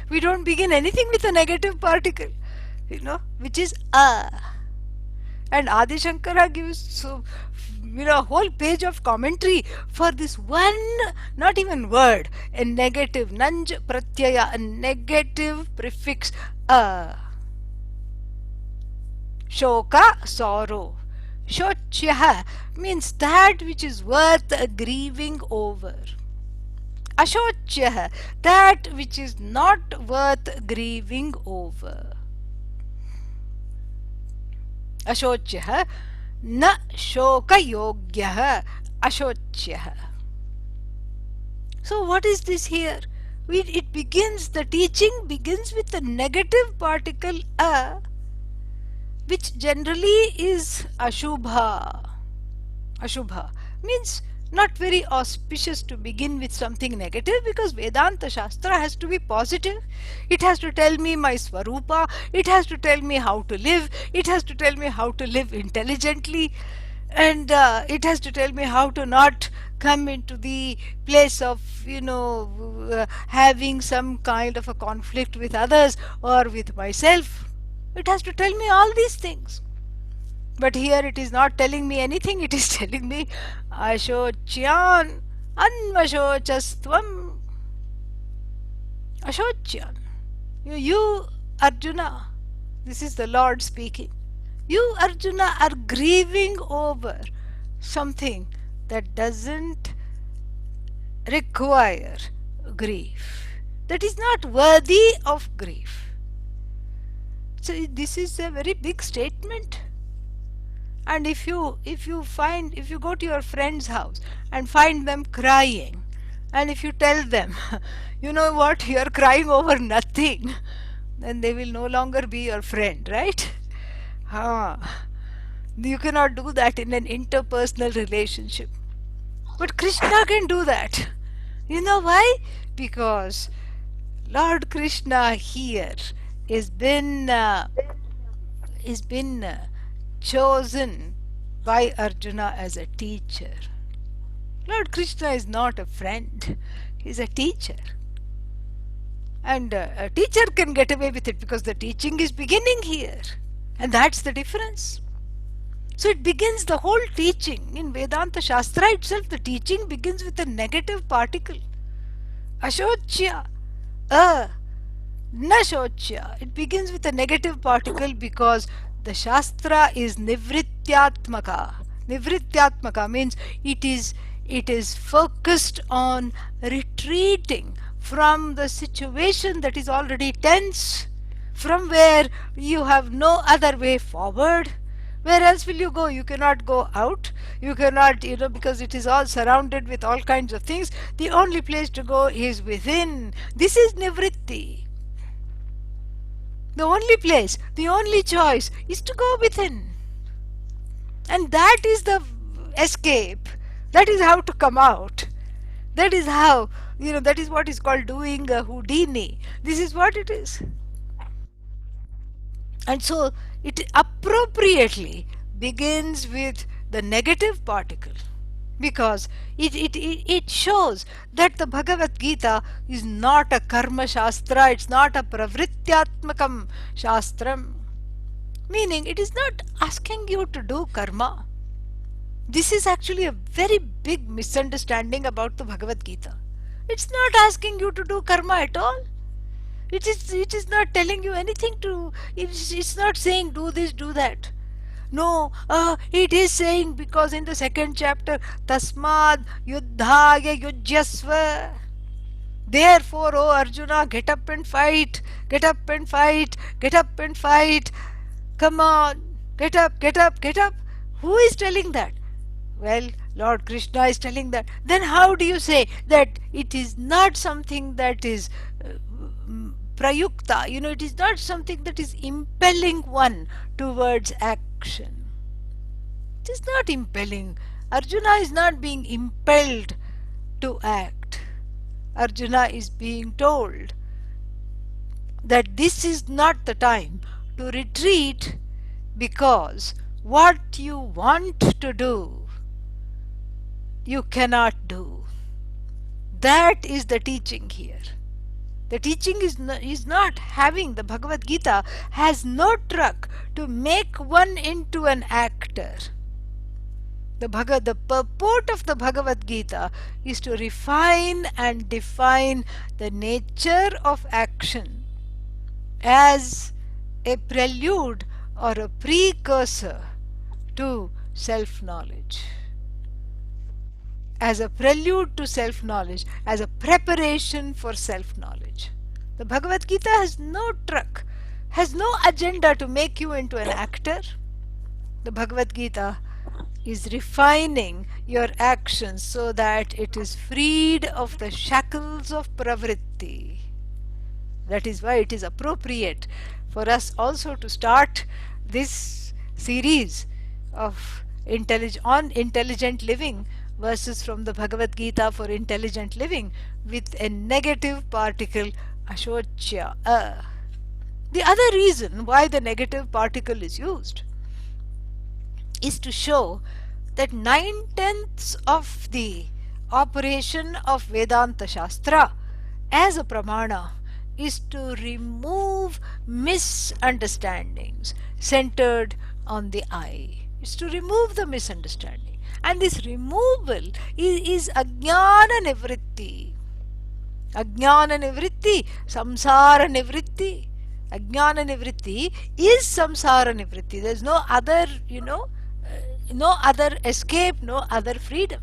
We don't begin anything with a negative particle, which is a. And Adi Shankara gives a whole page of commentary for this one, not even word, a negative, nanj pratyaya, a negative prefix a. Shoka, sorrow. Shochyah means that which is worth grieving over. Ashochyah, that which is not worth grieving over. Ashochyah na shokayogyah ashochyah. So what is this here? It begins, the teaching begins with the negative particle a, which generally is Ashubha. Ashubha means not very auspicious to begin with something negative, because Vedanta Shastra has to be positive. It has to tell me my Swarupa, it has to tell me how to live, it has to tell me how to live intelligently, and it has to tell me how to not come into the place of, having some kind of a conflict with others or with myself. It has to tell me all these things. But here it is not telling me anything, it is telling me Ashocyan Anvashocastvam. Ashocyan. You, Arjuna, this is the Lord speaking. You, Arjuna, are grieving over something that doesn't require grief, that is not worthy of grief. So this is a very big statement. And if you go to your friend's house and find them crying, and if you tell them, you know what, you are crying over nothing, then they will no longer be your friend, right? You cannot do that in an interpersonal relationship. But Krishna can do that. You know why? Because Lord Krishna here is been chosen by Arjuna as a teacher. Lord Krishna is not a friend, he is a teacher. And a teacher can get away with it because the teaching is beginning here. And that's the difference. So it begins, the whole teaching in Vedanta Shastra itself, the teaching begins with a negative particle. Ashocya, na shocya. It begins with a negative particle because the Shastra is nivrityatmaka. Nivrityatmaka means it is focused on retreating from the situation that is already tense, from where you have no other way forward. Where else will you go? You cannot go out. You cannot, because it is all surrounded with all kinds of things. The only place to go is within. This is nivritti. The only place, the only choice is to go within. And that is the escape. That is how to come out. That is how, that is what is called doing a Houdini. This is what it is. And so it appropriately begins with the negative particle, because it shows that the Bhagavad Gita is not a karma shastra, it's not a pravrityatmakam shastram. Meaning it is not asking you to do karma. This is actually a very big misunderstanding about the Bhagavad Gita. It's not asking you to do karma at all. It is not telling you anything to, it's not saying do this, do that. No, it is saying, because in the second chapter, Tasmad Yuddhaya Yujyasva. Therefore, O Arjuna, get up and fight, get up and fight, get up and fight. Come on, get up, get up, get up. Who is telling that? Well, Lord Krishna is telling that. Then how do you say that it is not something that is prayukta? It is not something that is impelling one towards action. It is not impelling. Arjuna is not being impelled to act. Arjuna is being told that this is not the time to retreat, because what you want to do, you cannot do. That is the teaching here. The teaching is not having, the Bhagavad Gita has no truck to make one into an actor. The purport of the Bhagavad Gita is to refine and define the nature of action as a prelude or a precursor to self-knowledge, as a prelude to self-knowledge, as a preparation for self-knowledge. The Bhagavad Gita has no truck, has no agenda to make you into an actor. The Bhagavad Gita is refining your actions so that it is freed of the shackles of pravritti. That is why it is appropriate for us also to start this series of on intelligent living, verses from the Bhagavad Gita for intelligent living, with a negative particle ashochya. The other reason why the negative particle is used is to show that 9/10 of the operation of Vedanta Shastra as a pramana is to remove misunderstandings centered on the I. It's to remove the misunderstanding. And this removal is ajnana nivritti. Ajnana nivritti, samsara nivritti. Ajnana nivritti is samsara nivritti. There's no other, no other escape, no other freedom.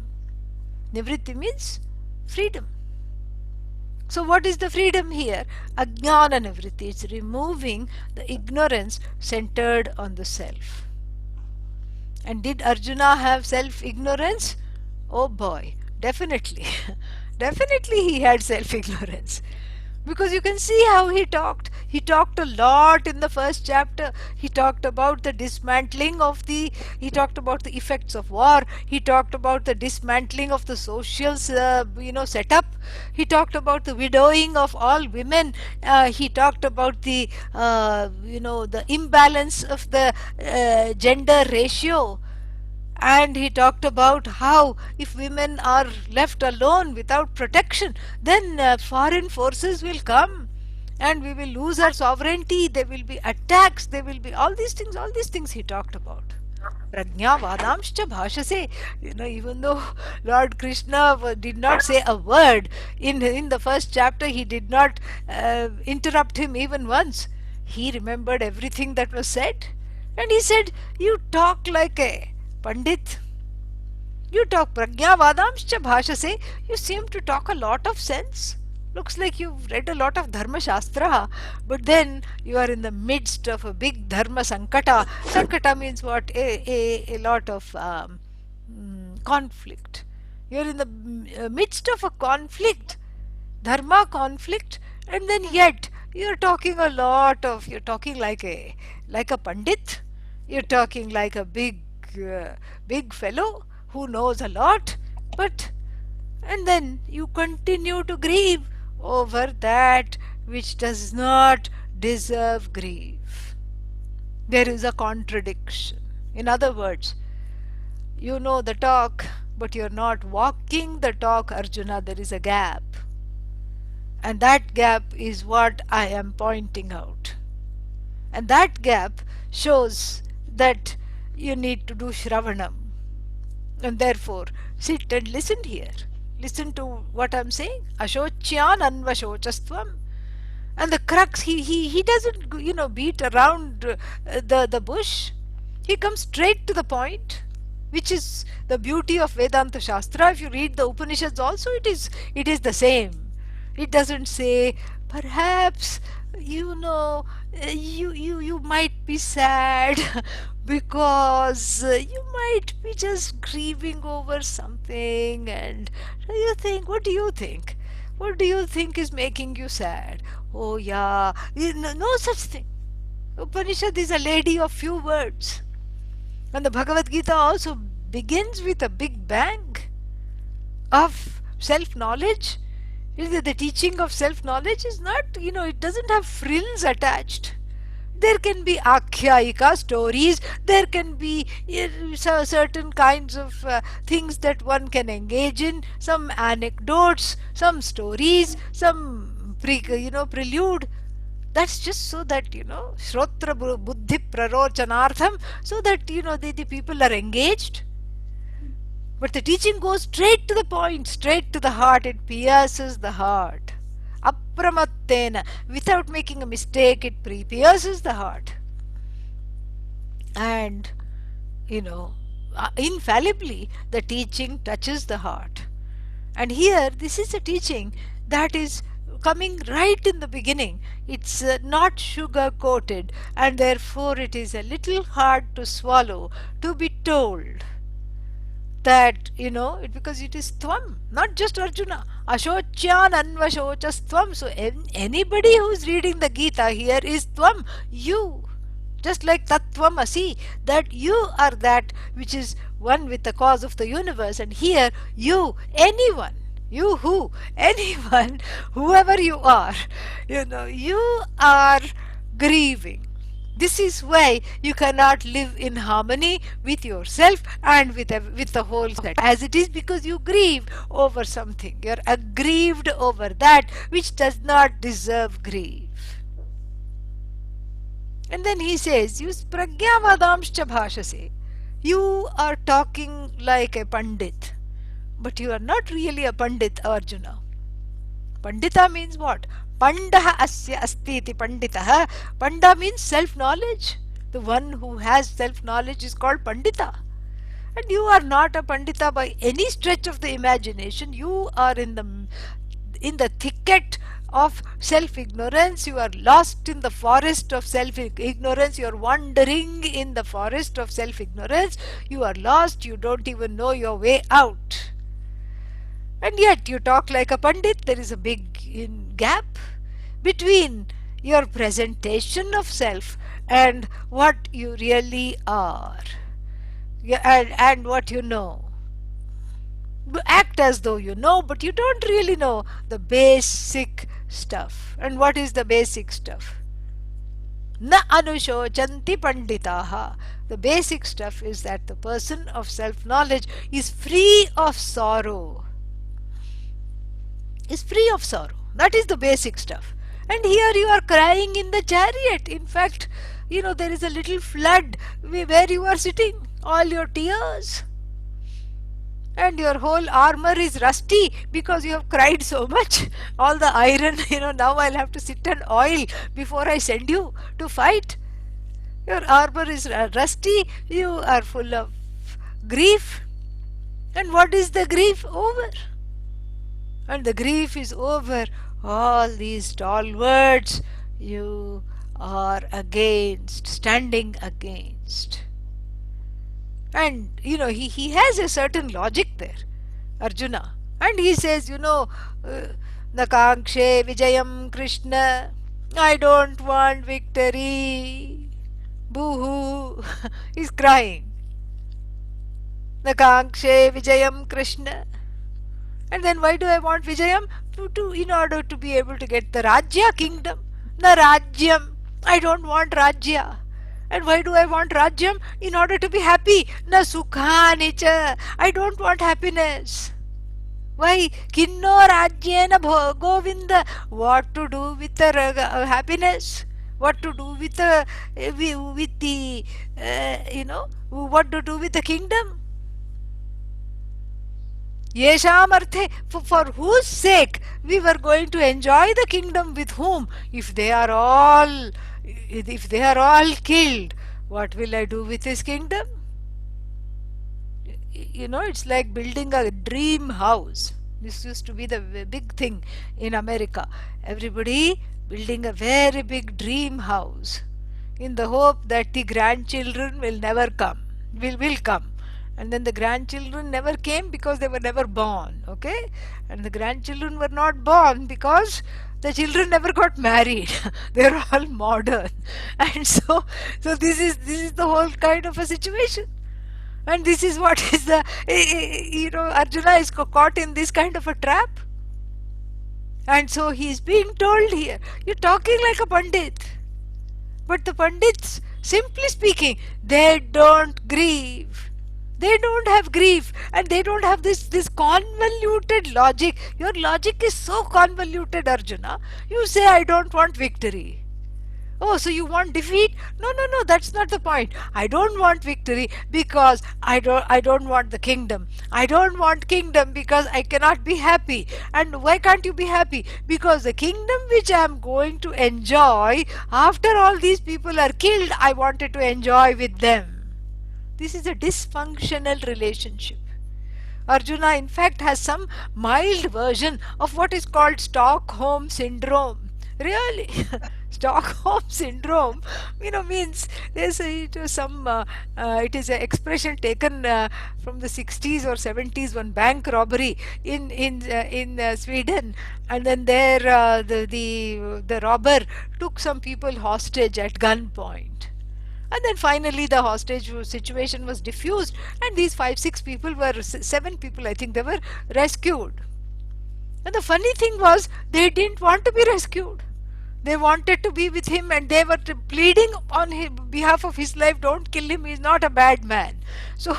Nivritti means freedom. So what is the freedom here? Ajnana nivritti. It's removing the ignorance centered on the self. And did Arjuna have self-ignorance? Oh boy, definitely. Definitely he had self-ignorance. Because you can see how he talked. He talked a lot in the first chapter. He talked about the dismantling of he talked about the effects of war. He talked about the dismantling of the social, setup. He talked about the widowing of all women. He talked about the imbalance of the gender ratio. And he talked about how if women are left alone without protection, then foreign forces will come and we will lose our sovereignty. There will be attacks, there will be all these things he talked about. Prajna vadamscha bhashase. Even though Lord Krishna did not say a word in the first chapter, he did not interrupt him even once. He remembered everything that was said. And he said, you talk like a Pandit, you talk prajna vadamscha bhashase, you seem to talk a lot of sense. Looks like you've read a lot of Dharma Shastra, but then you are in the midst of a big Dharma Sankata. Sankata means what? A lot of conflict. You're in the midst of a conflict, Dharma conflict, and then yet you're talking like a Pandit, you're talking like a big fellow who knows a lot, and then you continue to grieve over that which does not deserve grief. There is a contradiction. In other words, you know the talk, but you're not walking the talk, Arjuna. There is a gap. And that gap is what I am pointing out. And that gap shows that you need to do Shravanam. And therefore, sit and listen here. Listen to what I'm saying. Ashocyan anvashochastvam. And the crux, he doesn't, beat around the bush. He comes straight to the point, which is the beauty of Vedanta Shastra. If you read the Upanishads also, it is the same. It doesn't say, perhaps, you might be sad because you might be just grieving over something, and what do you think? What do you think is making you sad? Oh yeah, no such thing. Upanishad is a lady of few words. And the Bhagavad Gita also begins with a big bang of self-knowledge. The teaching of self-knowledge is not, it doesn't have frills attached. There can be akhyayika stories, there can be certain kinds of things that one can engage in, some anecdotes, some stories, some prelude. That's just so that, shrotra buddhi prarochanartham, so that, the people are engaged. But the teaching goes straight to the point, straight to the heart. It pierces the heart. Apramattena, without making a mistake, it pierces the heart. And, infallibly the teaching touches the heart. And here, this is a teaching that is coming right in the beginning. It's not sugar coated, and therefore it is a little hard to swallow to be told that, because it is tvam, not just Arjuna. Ashocyan anvashochas tvam. So anybody who's reading the Gita here is tvam, you. Just like tattvam asi, that you are that which is one with the cause of the universe. And here, you, anyone, you who, anyone, whoever you are, you are grieving. This is why you cannot live in harmony with yourself and with the whole set as it is, because you grieve over something. You're aggrieved over that which does not deserve grief. And then he says, you pragyavadamscha bhashase. You are talking like a pandit, but you are not really a pandit, Arjuna. Pandita means what? Pandaha asya asti iti panditaha. Panda means self-knowledge. The one who has self-knowledge is called pandita. And you are not a pandita by any stretch of the imagination. You are in the thicket of self-ignorance. You are lost in the forest of self-ignorance. You are wandering in the forest of self-ignorance. You are lost. You don't even know your way out. And yet you talk like a pandit. There is a big gap between your presentation of self and what you really are, and what you know. You act as though you know, but you don't really know the basic stuff. And what is the basic stuff? Na anushochanti panditaha. The basic stuff is that the person of self-knowledge is free of sorrow. Is free of sorrow. That is the basic stuff. And here you are crying in the chariot. In fact, there is a little flood where you are sitting. All your tears. And your whole armor is rusty because you have cried so much. All the iron, now I'll have to sit and oil before I send you to fight. Your armor is rusty. You are full of grief. And what is the grief over? And the grief is over all these stalwarts you are standing against. And he has a certain logic there, Arjuna. And he says, Nakangshe Vijayam Krishna, I don't want victory. Boo-hoo. He's crying. Nakangshe Vijayam Krishna. And then why do I want Vijayam? In order to be able to get the Rajya kingdom. Na Rajyam. I don't want Rajya. And why do I want Rajyam? In order to be happy. Na Sukhanicha. I don't want happiness. Why? Kinno Rajyena Govinda. What to do with the happiness? What to do with the what to do with the kingdom? Yesham arthe, for whose sake we were going to enjoy the kingdom, with whom? If they are all killed, what will I do with this kingdom? It's like building a dream house. This used to be the big thing in America. Everybody building a very big dream house in the hope that the grandchildren will come. And then the grandchildren never came because they were never born, okay? And the grandchildren were not born because the children never got married. They're all modern. And so this is the whole kind of a situation. And this is what is the, Arjuna is caught in this kind of a trap. And so he is being told here, you're talking like a pandit. But the pandits, simply speaking, they don't grieve. They don't have grief, and they don't have this convoluted logic. Your logic is so convoluted, Arjuna. You say, I don't want victory. Oh, so you want defeat? No, that's not the point. I don't want victory because I don't want the kingdom. I don't want kingdom because I cannot be happy. And why can't you be happy? Because the kingdom which I am going to enjoy after all these people are killed, I wanted to enjoy with them. This is a dysfunctional relationship. Arjuna, in fact, has some mild version of what is called Stockholm syndrome. Really, Stockholm syndrome, means there's it is an expression taken from the 60s or 70s, one bank robbery in Sweden, and then there the robber took some people hostage at gunpoint. And then finally the hostage situation was diffused, and these 5 6 people were 7 people, I think, they were rescued. And the funny thing was, they didn't want to be rescued. They wanted to be with him, and they were pleading on behalf of his life, don't kill him, he's not a bad man. So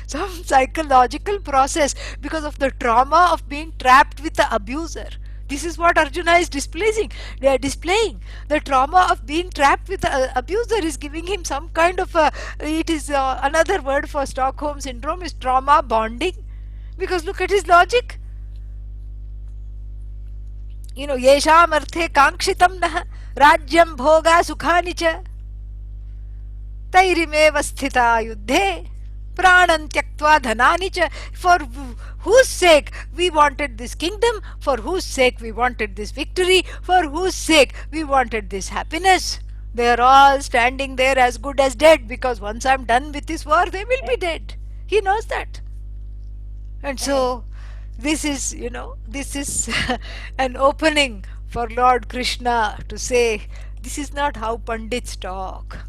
some psychological process because of the trauma of being trapped with the abuser. This is what Arjuna is displaying. The trauma of being trapped with the abuser is giving him some kind of it is another word for Stockholm syndrome is trauma bonding. Because look at his logic. Yesham arthe kankshitam nah rajyam bhoga sukhani cha tairimeva sthita yuddhe pranam tyaktva dhanani cha. For whose sake we wanted this kingdom, for whose sake we wanted this victory, for whose sake we wanted this happiness. They are all standing there as good as dead, because once I'm done with this war, they will be dead. He knows that. And so this is an opening for Lord Krishna to say, this is not how Pandits talk.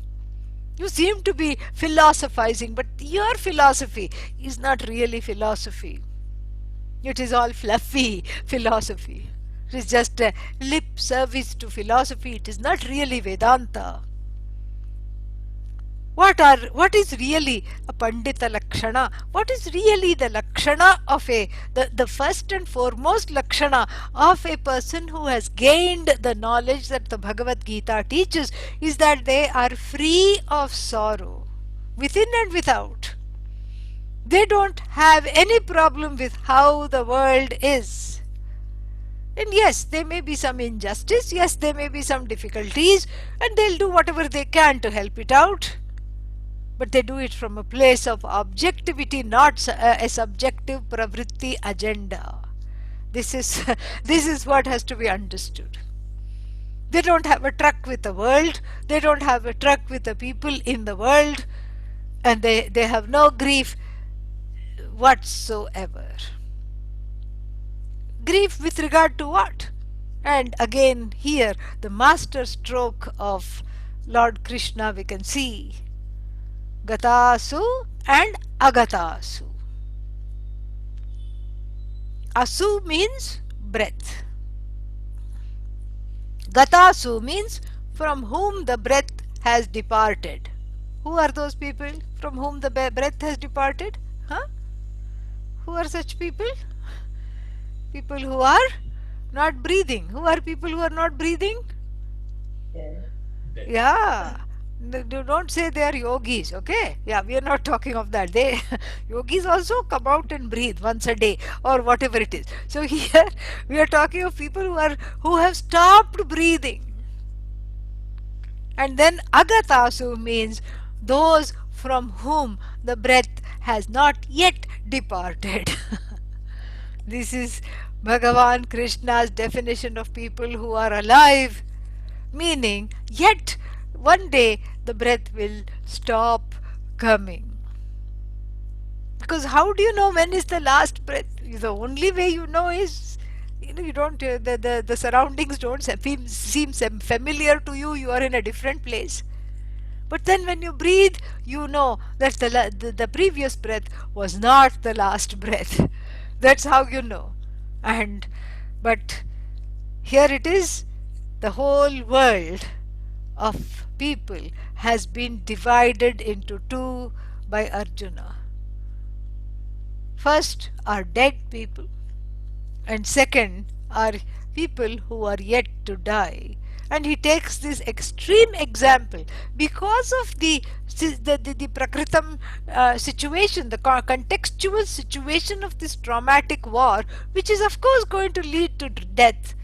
You seem to be philosophizing, but your philosophy is not really philosophy. It is all fluffy philosophy. It is just a lip service to philosophy. It is not really Vedanta. What is really a Pandita Lakshana? What is really the Lakshana of the first and foremost Lakshana of a person who has gained the knowledge that the Bhagavad Gita teaches is that they are free of sorrow, within and without. They don't have any problem with how the world is. And yes, there may be some injustice, yes, there may be some difficulties, and they'll do whatever they can to help it out. But they do it from a place of objectivity, not a subjective pravritti agenda. This is what has to be understood. They don't have a truck with the world, they don't have a truck with the people in the world, and they have no grief whatsoever. Grief with regard to what? And again here, the master stroke of Lord Krishna we can see. Gatasu and Agatasu. Asu means breath. Gatasu means from whom the breath has departed. Who are those people from whom the breath has departed? Who are such people? People who are not breathing. Who are people who are not breathing? Yeah. Don't say they are yogis, okay? Yeah, we are not talking of that. Yogis also come out and breathe once a day or whatever it is. So here we are talking of people who have stopped breathing. And then agatasu means those from whom the breath has not yet departed. This is Bhagavan Krishna's definition of people who are alive, meaning yet one day the breath will stop coming. Because how do you know when is the last breath? The only way you know is, you don't, the surroundings don't seem familiar to you, you are in a different place. But then when you breathe, you know that the previous breath was not the last breath. That's how you know. But here it is, the whole world of people has been divided into two by Arjuna. First are dead people, and second are people who are yet to die. And he takes this extreme example because of the prakritam situation, the contextual situation of this traumatic war, which is of course going to lead to death.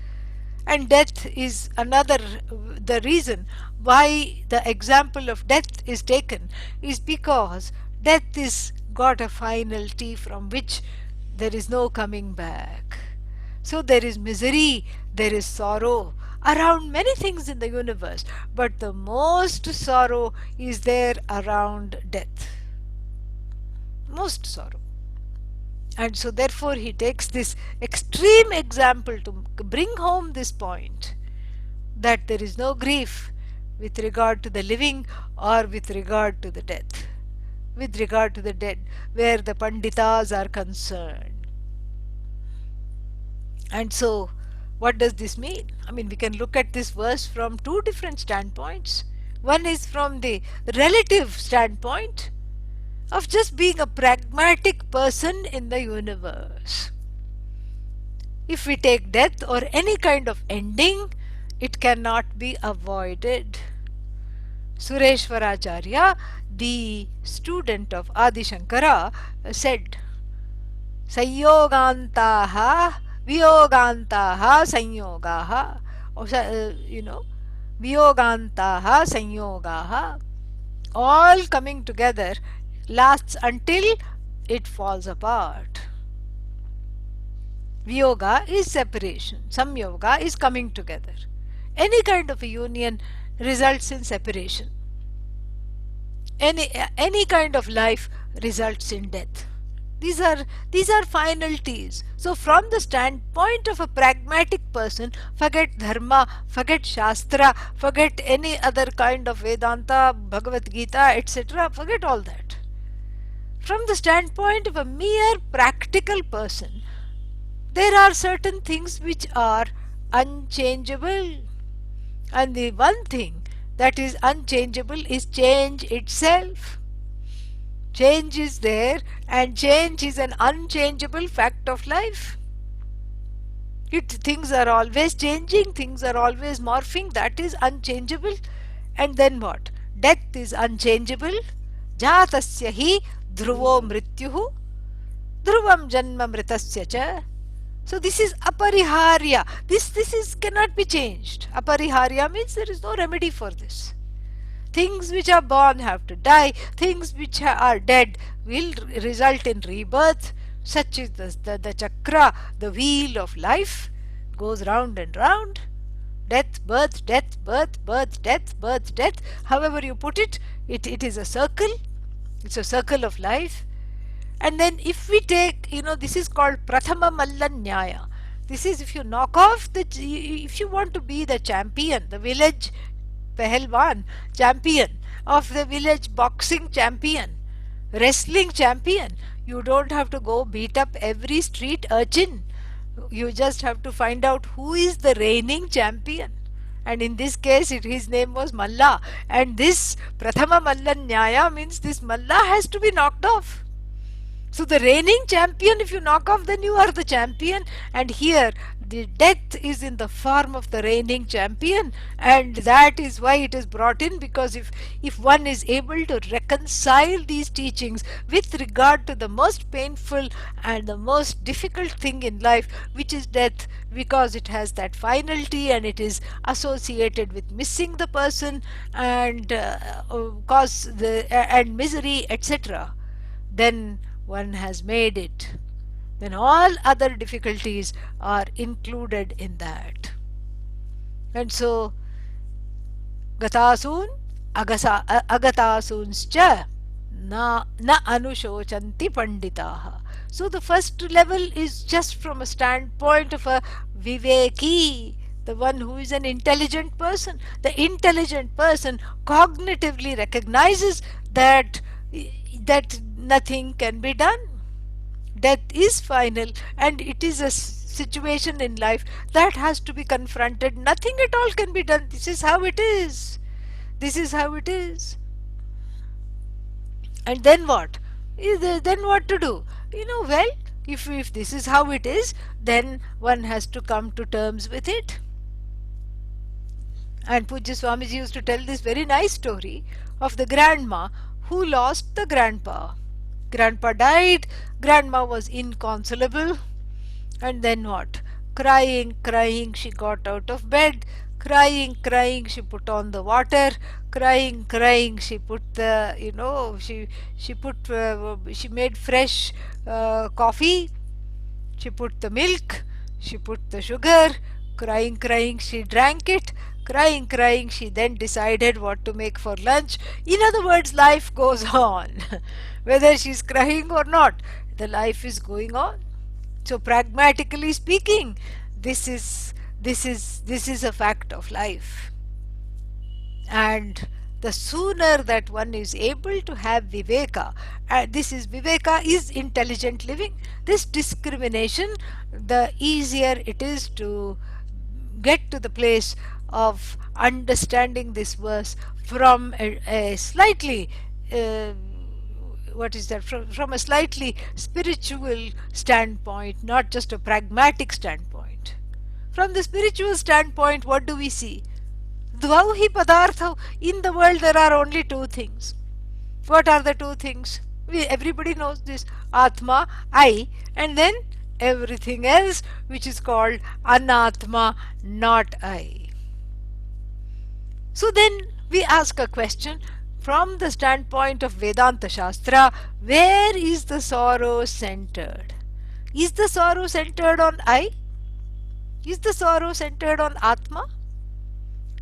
And death is the reason why the example of death is taken is because Death is got a finality from which there is no coming back. So there is misery, there is sorrow around many things in the universe, but the most sorrow is there around death. Most sorrow. And so therefore he takes this extreme example to bring home this point, that there is no grief with regard to the living or with regard to the death, with regard to the dead, where the Panditas are concerned. And so, what does this mean? I mean, we can look at this verse from two different standpoints. One is from the relative standpoint of just being a pragmatic person in the universe. If we take death or any kind of ending, it cannot be avoided. Sureshwaracharya, the student of Adi Shankara, said, Sanyogantaha, Vyogantaha, Sanyogaha. Vyogantaha, Sanyogaha. All coming together lasts until it falls apart. Vyoga is separation. Samyoga is coming together. Any kind of a union results in separation. Any kind of life results in death. These are finalities. So from the standpoint of a pragmatic person, forget dharma, forget shastra, forget any other kind of Vedanta, Bhagavad Gita, etc. Forget all that. From the standpoint of a mere practical person, there are certain things which are unchangeable. And the one thing that is unchangeable is change itself. Change is there, and change is an unchangeable fact of life. Things are always changing, things are always morphing, that is unchangeable. And then what? Death is unchangeable. Jatasya hi dhruvo mrityuhu dhruvam janma mritasya cha. So this is apariharya. This cannot be changed. Apariharya means there is no remedy for this. Things which are born have to die. Things which are dead will result in rebirth. Such is the chakra, the wheel of life goes round and round. Death, birth, death, birth, birth, death, birth, death. However you put it, it is a circle. It's a circle of life. And then if we take, this is called Prathama Malla Nyaya. This is if you knock off if you want to be the champion, the village Pehelwan champion, of the village boxing champion, wrestling champion, you don't have to go beat up every street urchin. You just have to find out who is the reigning champion. And in this case, his name was Malla. And this Prathama Malla Nyaya means this Malla has to be knocked off. So the reigning champion, if you knock off, then you are the champion. And here the death is in the form of the reigning champion, and that is why it is brought in, because if one is able to reconcile these teachings with regard to the most painful and the most difficult thing in life, which is death, because it has that finality and it is associated with missing the person and and misery, etc., then one has made it. Then all other difficulties are included in that. And so, Gatasun, Agatasunscha na anushocanti panditaha. So the first level is just from a standpoint of a viveki, the one who is an intelligent person. The intelligent person cognitively recognizes that nothing can be done. Death is final, and it is a situation in life that has to be confronted. Nothing at all can be done. This is how it is. This is how it is. And then what? Then what to do? Well, if this is how it is, then one has to come to terms with it. And Pujya Swamiji used to tell this very nice story of the grandma who lost the grandpa. Grandpa died, grandma was inconsolable, and then what? Crying, she got out of bed, Crying, crying, she put on the water. Crying, crying, she put the, she made fresh coffee. She put the milk, she put the sugar. Crying, crying, she drank it. Crying, crying, she then decided what to make for lunch. In other words, life goes on. Whether she's crying or not, the life is going on. So pragmatically speaking, this is this is a fact of life. And the sooner that one is able to have viveka, viveka is intelligent living, this discrimination, the easier it is to get to the place of understanding this verse from a slightly what is that, from a slightly spiritual standpoint, not just a pragmatic standpoint. From the spiritual standpoint, what do we see? Dvau hi padartha. In the world there are only two things. What are the two things? Everybody knows this. Atma, I, and then everything else which is called anatma, not I. So then we ask a question from the standpoint of Vedanta Shastra, where is the sorrow centered? Is the sorrow centered on I? Is the sorrow centered on Atma?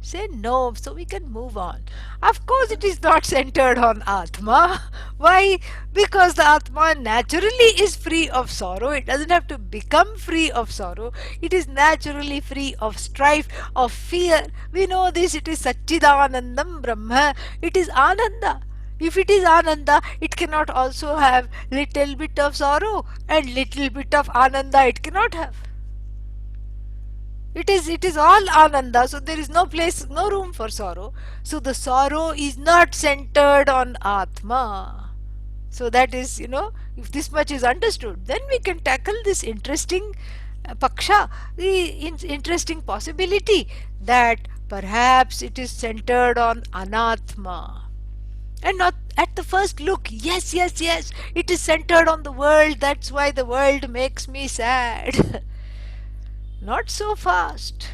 Say no, so we can move on. Of course it is not centered on Atma. Why? Because the Atma naturally is free of sorrow. It doesn't have to become free of sorrow. It is naturally free of strife, of fear. We know this, it is Satchidanandam Brahma. It is Ananda. If it is Ananda, it cannot also have little bit of sorrow, and little bit of Ananda it cannot have. It is all Ananda, so there is no place, no room for sorrow. So the sorrow is not centered on Atma. So that is, if this much is understood, then we can tackle this interesting paksha, the interesting possibility that perhaps it is centered on Anatma. And not at the first look, yes, it is centered on the world, that's why the world makes me sad. Not so fast,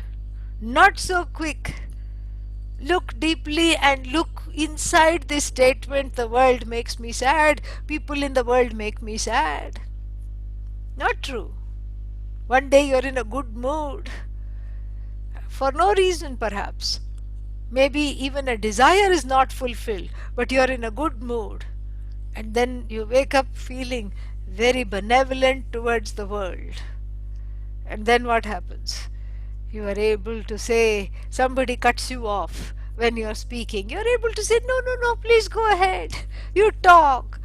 not so quick. Look deeply and look inside this statement, the world makes me sad, people in the world make me sad. Not true. One day you're in a good mood, for no reason perhaps. Maybe even a desire is not fulfilled, but you're in a good mood. And then you wake up feeling very benevolent towards the world. And then what happens? You are able to say, somebody cuts you off when you are speaking. You are able to say, no, please go ahead. You talk.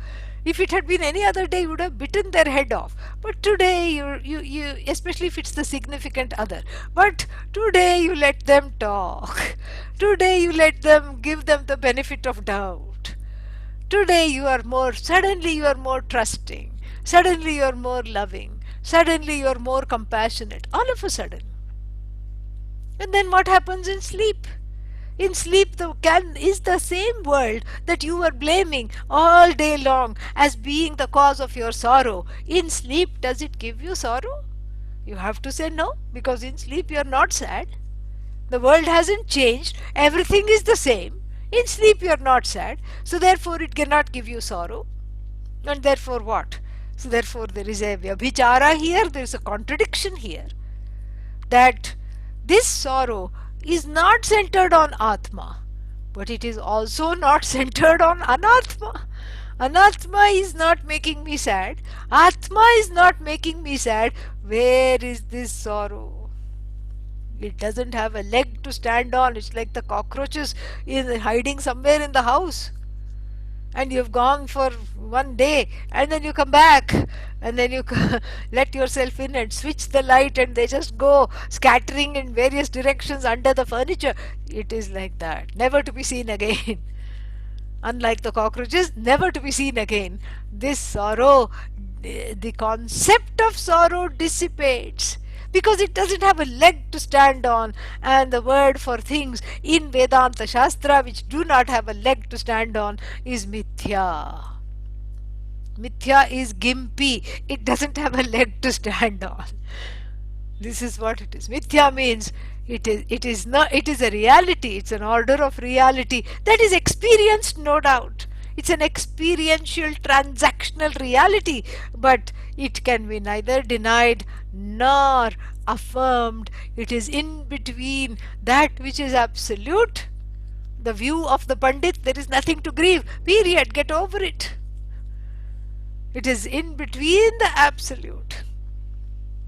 If it had been any other day, you would have bitten their head off. But today, you especially if it's the significant other. But today you let them talk. Today you let them, give them the benefit of doubt. Today suddenly you are more trusting. Suddenly you are more loving. Suddenly you are more compassionate, all of a sudden. And then what happens in sleep? In sleep is the same world that you were blaming all day long as being the cause of your sorrow. In sleep, does it give you sorrow? You have to say no, because in sleep you are not sad. The world hasn't changed, everything is the same. In sleep you are not sad, so therefore it cannot give you sorrow. And therefore what? So therefore there is a vyabhichara here, there is a contradiction here. That this sorrow is not centered on Atma, but it is also not centered on Anatma. Anatma is not making me sad. Atma is not making me sad. Where is this sorrow? It doesn't have a leg to stand on. It's like the cockroaches hiding somewhere in the house. And you've gone for one day, and then you come back, and then you let yourself in and switch the light, and they just go scattering in various directions under the furniture. It is like that, never to be seen again. Unlike the cockroaches, never to be seen again. This sorrow, the concept of sorrow dissipates, because it doesn't have a leg to stand on, and the word for things in Vedanta Shastra which do not have a leg to stand on is mithya. Mithya is gimpy, it doesn't have a leg to stand on. This is what it is. Mithya means It is a reality. It's an order of reality that is experienced, no doubt. It's an experiential transactional reality, but it can be neither denied nor affirmed. It is in between that which is absolute. The view of the Pandit, there is nothing to grieve, period, get over it. It is in between the absolute,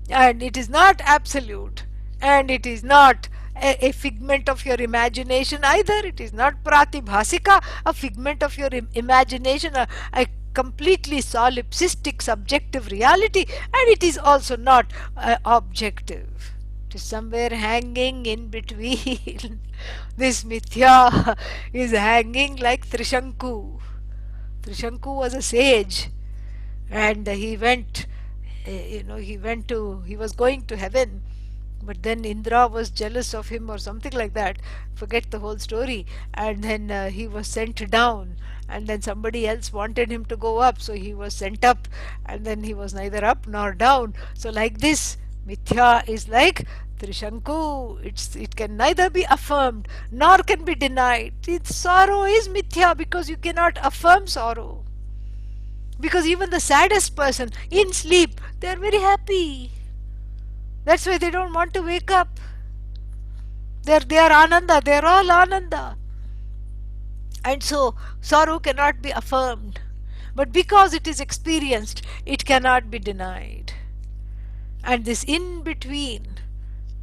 and it is not absolute, and it is not a figment of your imagination either. It is not pratibhasika, a figment of your imagination, a completely solipsistic subjective reality, and it is also not objective. It is somewhere hanging in between. This mithya is hanging like Trishanku. Trishanku was a sage, and he went, he was going to heaven, but then Indra was jealous of him or something like that. Forget the whole story. And then he was sent down, and then somebody else wanted him to go up, so he was sent up, and then he was neither up nor down. So like this, mithya is like Trishanku. It can neither be affirmed nor can be denied. Sorrow is mithya because you cannot affirm sorrow. Because even the saddest person in sleep, they are very happy. That's why they don't want to wake up. They are ananda, they are all ananda. And so sorrow cannot be affirmed. But because it is experienced, it cannot be denied. And this in between,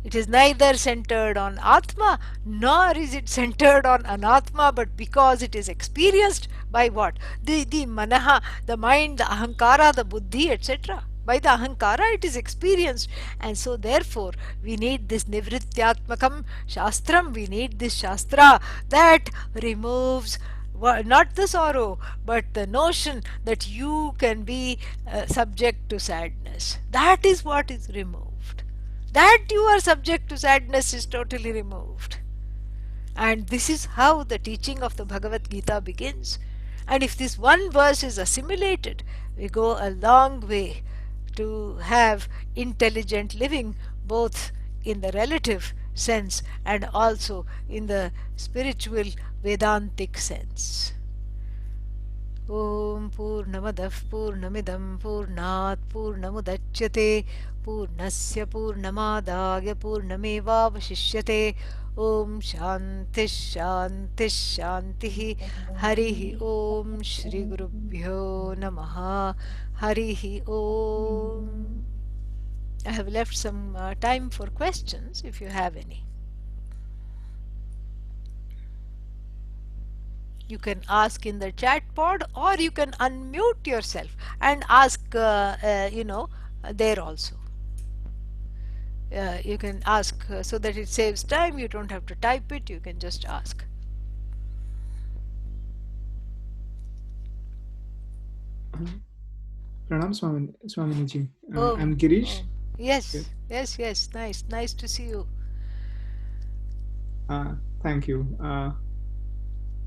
it is neither centered on Atma nor is it centered on Anatma, but because it is experienced by what? The manaha, the mind, the ahankara, the buddhi, etc. By the ahankara it is experienced, and so therefore we need this nivrityatmakam shastram, we need this shastra that removes not the sorrow but the notion that you can be subject to sadness. That is what is removed. That you are subject to sadness is totally removed. And this is how the teaching of the Bhagavad Gita begins. And if this one verse is assimilated, we go a long way to have intelligent living, both in the relative sense and also in the spiritual Vedantic sense. Om Purnamadah Purnamidam Purnat Purnamudachyate Purnasya Purnamadaya Purnamevavashishyate. Om Shanti Shanti Shanti. Harihi Om Shri Gurubhyo Namaha. Harihi Om. I have left some time for questions if you have any. You can ask in the chat pod, or you can unmute yourself and ask, there also. You can ask so that it saves time. You don't have to type it. You can just ask. Pranam Swaminiji. I'm Girish. Yes. Nice to see you. Thank you.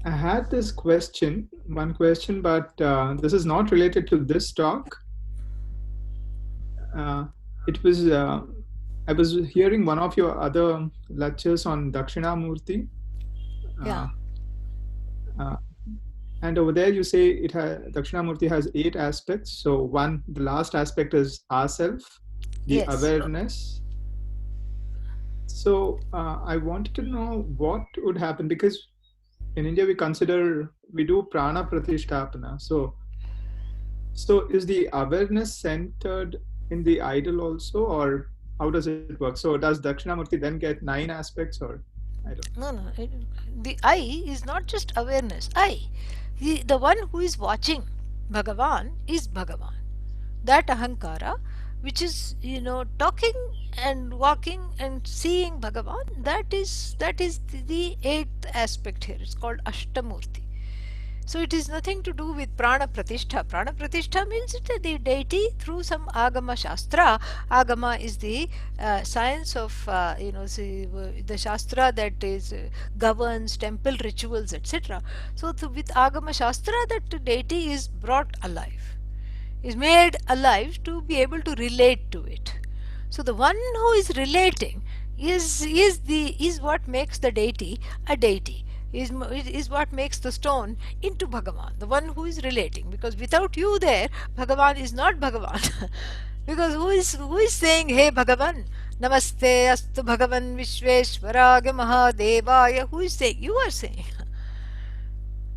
I had this one question, but this is not related to this talk. It was I was hearing one of your other lectures on Dakshinamurti. And over there you say Dakshinamurti has 8 aspects. So the last aspect is ourself, the awareness. So I wanted to know what would happen, because in India we do prana pratisthapana. So is the awareness centered in the idol also, or how does it work? So does Dakshinamurti then get 9 aspects, or I don't know? No. The I is not just awareness. The one who is watching Bhagavan is Bhagavan. That ahankara, which is talking and walking and seeing Bhagavan, that is the 8th aspect here. It's called Ashtamurti. So it is nothing to do with prana pratishtha. Prana pratishtha means the deity through some agama shastra. Agama is the science of the shastra that is governs temple rituals, etc. So with agama shastra, that deity is brought alive, is made alive to be able to relate to it. So the one who is relating is what makes the deity a deity, is what makes the stone into Bhagavan, the one who is relating. Because without you there, Bhagavan is not Bhagavan. Because who is saying, hey Bhagavan, namaste astu Bhagavan Vishveshwaraya Mahadevaya? Who is saying? You are saying.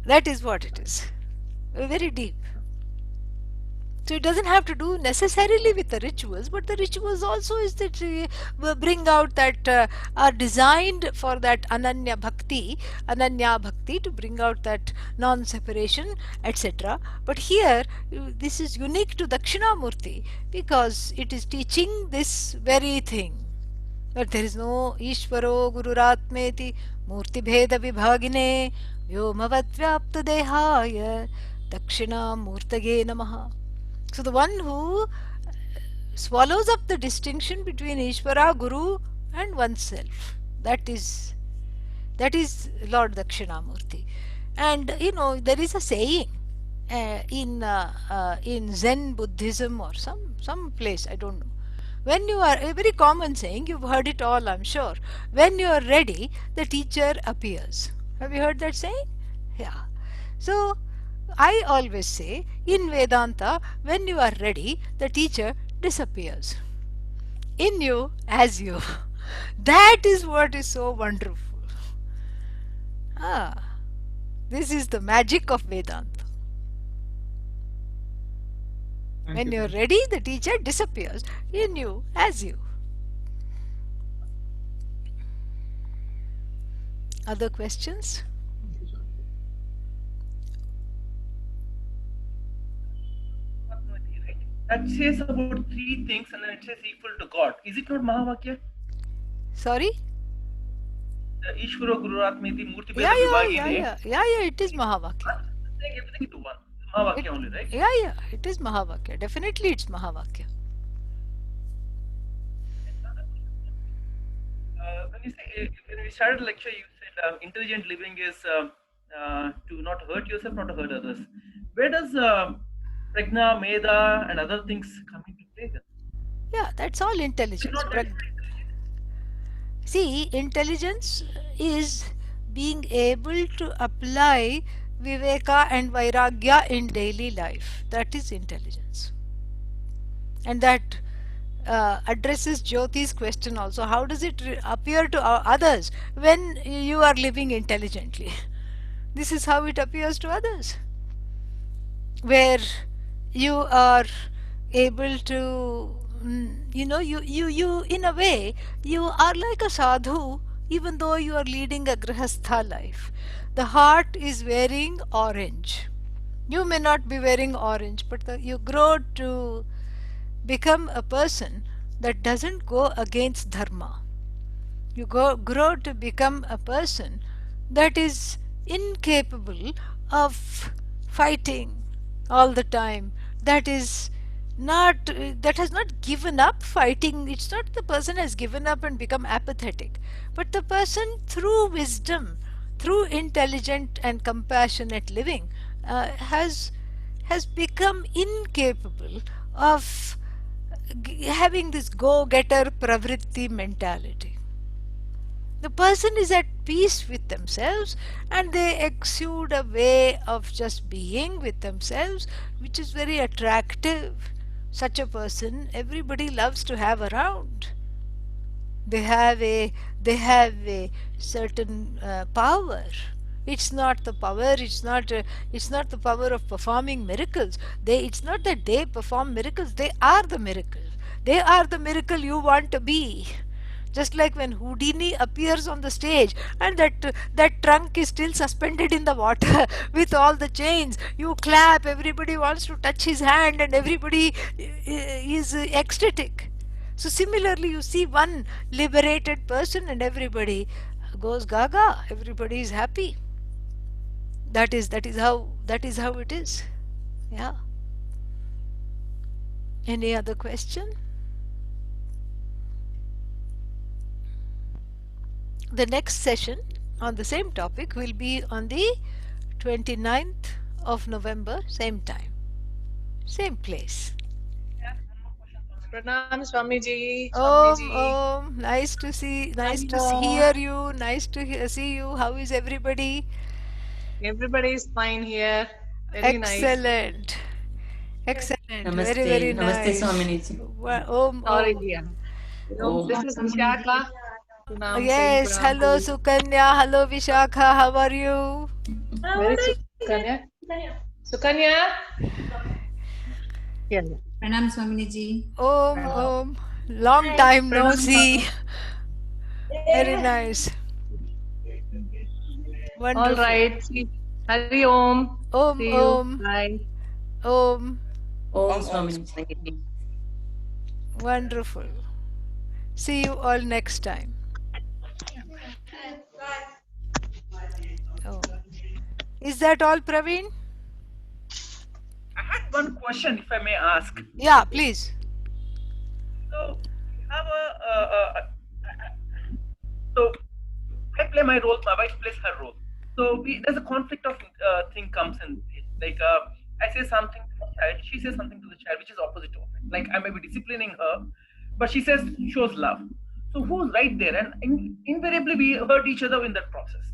That is what it is. Very deep. So it doesn't have to do necessarily with the rituals, but the rituals also is that bring out that are designed for that ananya bhakti, to bring out that non-separation, etc. But here, this is unique to Dakshinamurti because it is teaching this very thing. But there is no Ishvaro Gururatmeti Murti Bheda Vibhagine Vyomavad Vyapta Dehaya Dakshina Murtage Namaha. So the one who swallows up the distinction between Ishvara, Guru and oneself, that is Lord Dakshinamurti. And there is a saying in Zen Buddhism or some place, I don't know. When you are, a very common saying, you've heard it all, I'm sure. When you are ready, the teacher appears. Have you heard that saying? Yeah. So I always say, in Vedanta, when you are ready, the teacher disappears. In you, as you. That is what is so wonderful. This is the magic of Vedanta. When you are ready, the teacher disappears. In you, as you. Other questions? That says about three things and then it says equal to God. Is it not Mahavakya? Sorry? Ishvara Gururatmeti Murti Bheda Yeah, it is Mahavakya. Saying everything into one. Mahavakya only, right? Yeah, it is Mahavakya. Definitely it's Mahavakya. When we started the lecture, you said intelligent living is to not hurt yourself, not to hurt others. Where does prajna, meda, and other things come into play then? Yeah, that's all intelligence. See, intelligence is being able to apply viveka and vairagya in daily life. That is intelligence. And that addresses Jyoti's question also. How does it appear to others when you are living intelligently? This is how it appears to others. Where you are able to, you in a way, you are like a sadhu, even though you are leading a grihastha life. The heart is wearing orange. You may not be wearing orange, but you grow to become a person that doesn't go against dharma. You grow to become a person that is incapable of fighting all the time, that has not given up fighting. It's not the person has given up and become apathetic, but the person, through wisdom, through intelligent and compassionate living, has become incapable of having this go-getter pravritti mentality. The person is at peace with themselves and they exude a way of just being with themselves which is very attractive. Such a person everybody loves to have around. They have a certain power. It's not the power. It's not the power of performing miracles. It's not that they perform miracles. They are the miracle. They are the miracle you want to be. Just like when Houdini appears on the stage and that trunk is still suspended in the water with all the chains, you clap, everybody wants to touch his hand and everybody is ecstatic. So similarly, you see one liberated person and everybody goes gaga, everybody is happy. That is how it is. Yeah. Any other question? The next session on the same topic will be on the 29th of November, same time, same place. Can I ask one more question, Swami? Pranam Swamiji. Om, nice to see, nice to Hello. hear you, nice to see you. How is everybody? Everybody is fine here. Very nice. Excellent. Excellent. Very, Namaste. very Namaste, nice. Swaminiji. Om, Sorry, om. dear. Oh. This is Vishaka. Pranam, saying Yes, Pranam hello to Sukanya, hello Vishakha, how are you? you. Where is Sukanya? Sukanya? Here. Pranam Swaminiji. Om, om. Long time no Pranam, see. Very nice. All Wonderful. right. See. Hari Om. Om, See you. om, Bye. om. Om Swaminiji. Wonderful. See you all next time. Oh. Is that all, Praveen? I had one question, if I may ask. Yeah, please. So, we have so I play my role, my wife plays her role. So there's a conflict of thing comes in. Like I say something to the child, she says something to the child, which is opposite of it. Like I may be disciplining her, but she says shows love. So who's right there? And invariably we hurt each other in that process.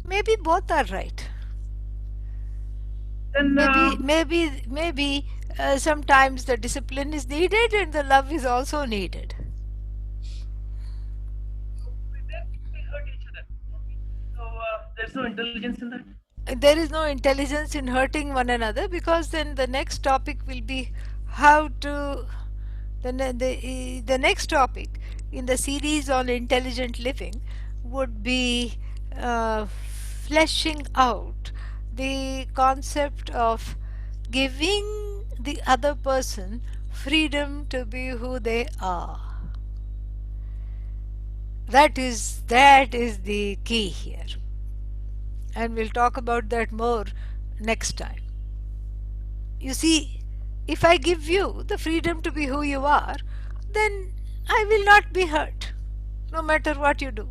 Maybe both are right. Then Maybe sometimes the discipline is needed and the love is also needed. we hurt each other. So there's no intelligence in that. There is no intelligence in hurting one another, because then the next topic will be how to the next topic in the series on intelligent living would be fleshing out the concept of giving the other person freedom to be who they are. That is the key here, and we'll talk about that more next time. You see, if I give you the freedom to be who you are, then I will not be hurt, no matter what you do.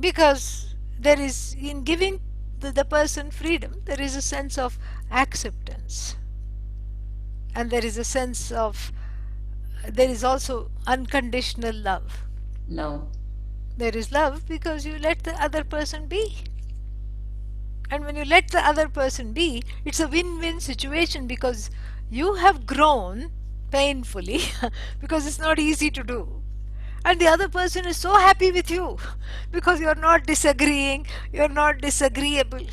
Because there is, in giving the person freedom, there is a sense of acceptance. And there is a sense of, there is also unconditional love. Love. There is love because you let the other person be. And when you let the other person be, it's a win-win situation, because you have grown painfully because it's not easy to do. And the other person is so happy with you because you're not disagreeing, you're not disagreeable.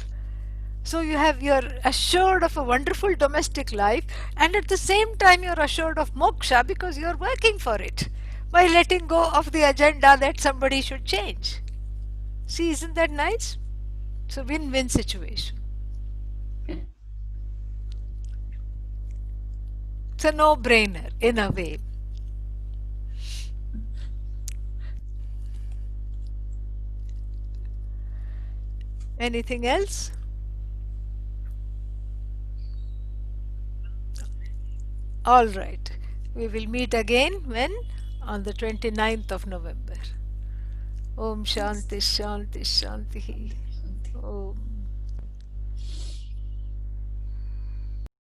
So you're assured of a wonderful domestic life, and at the same time you're assured of moksha because you're working for it by letting go of the agenda that somebody should change. See, isn't that nice? It's a win-win situation. It's a no-brainer in a way. Anything else? All right. We will meet again when? On the 29th of November. Om Shanti Shanti Shanti. Om.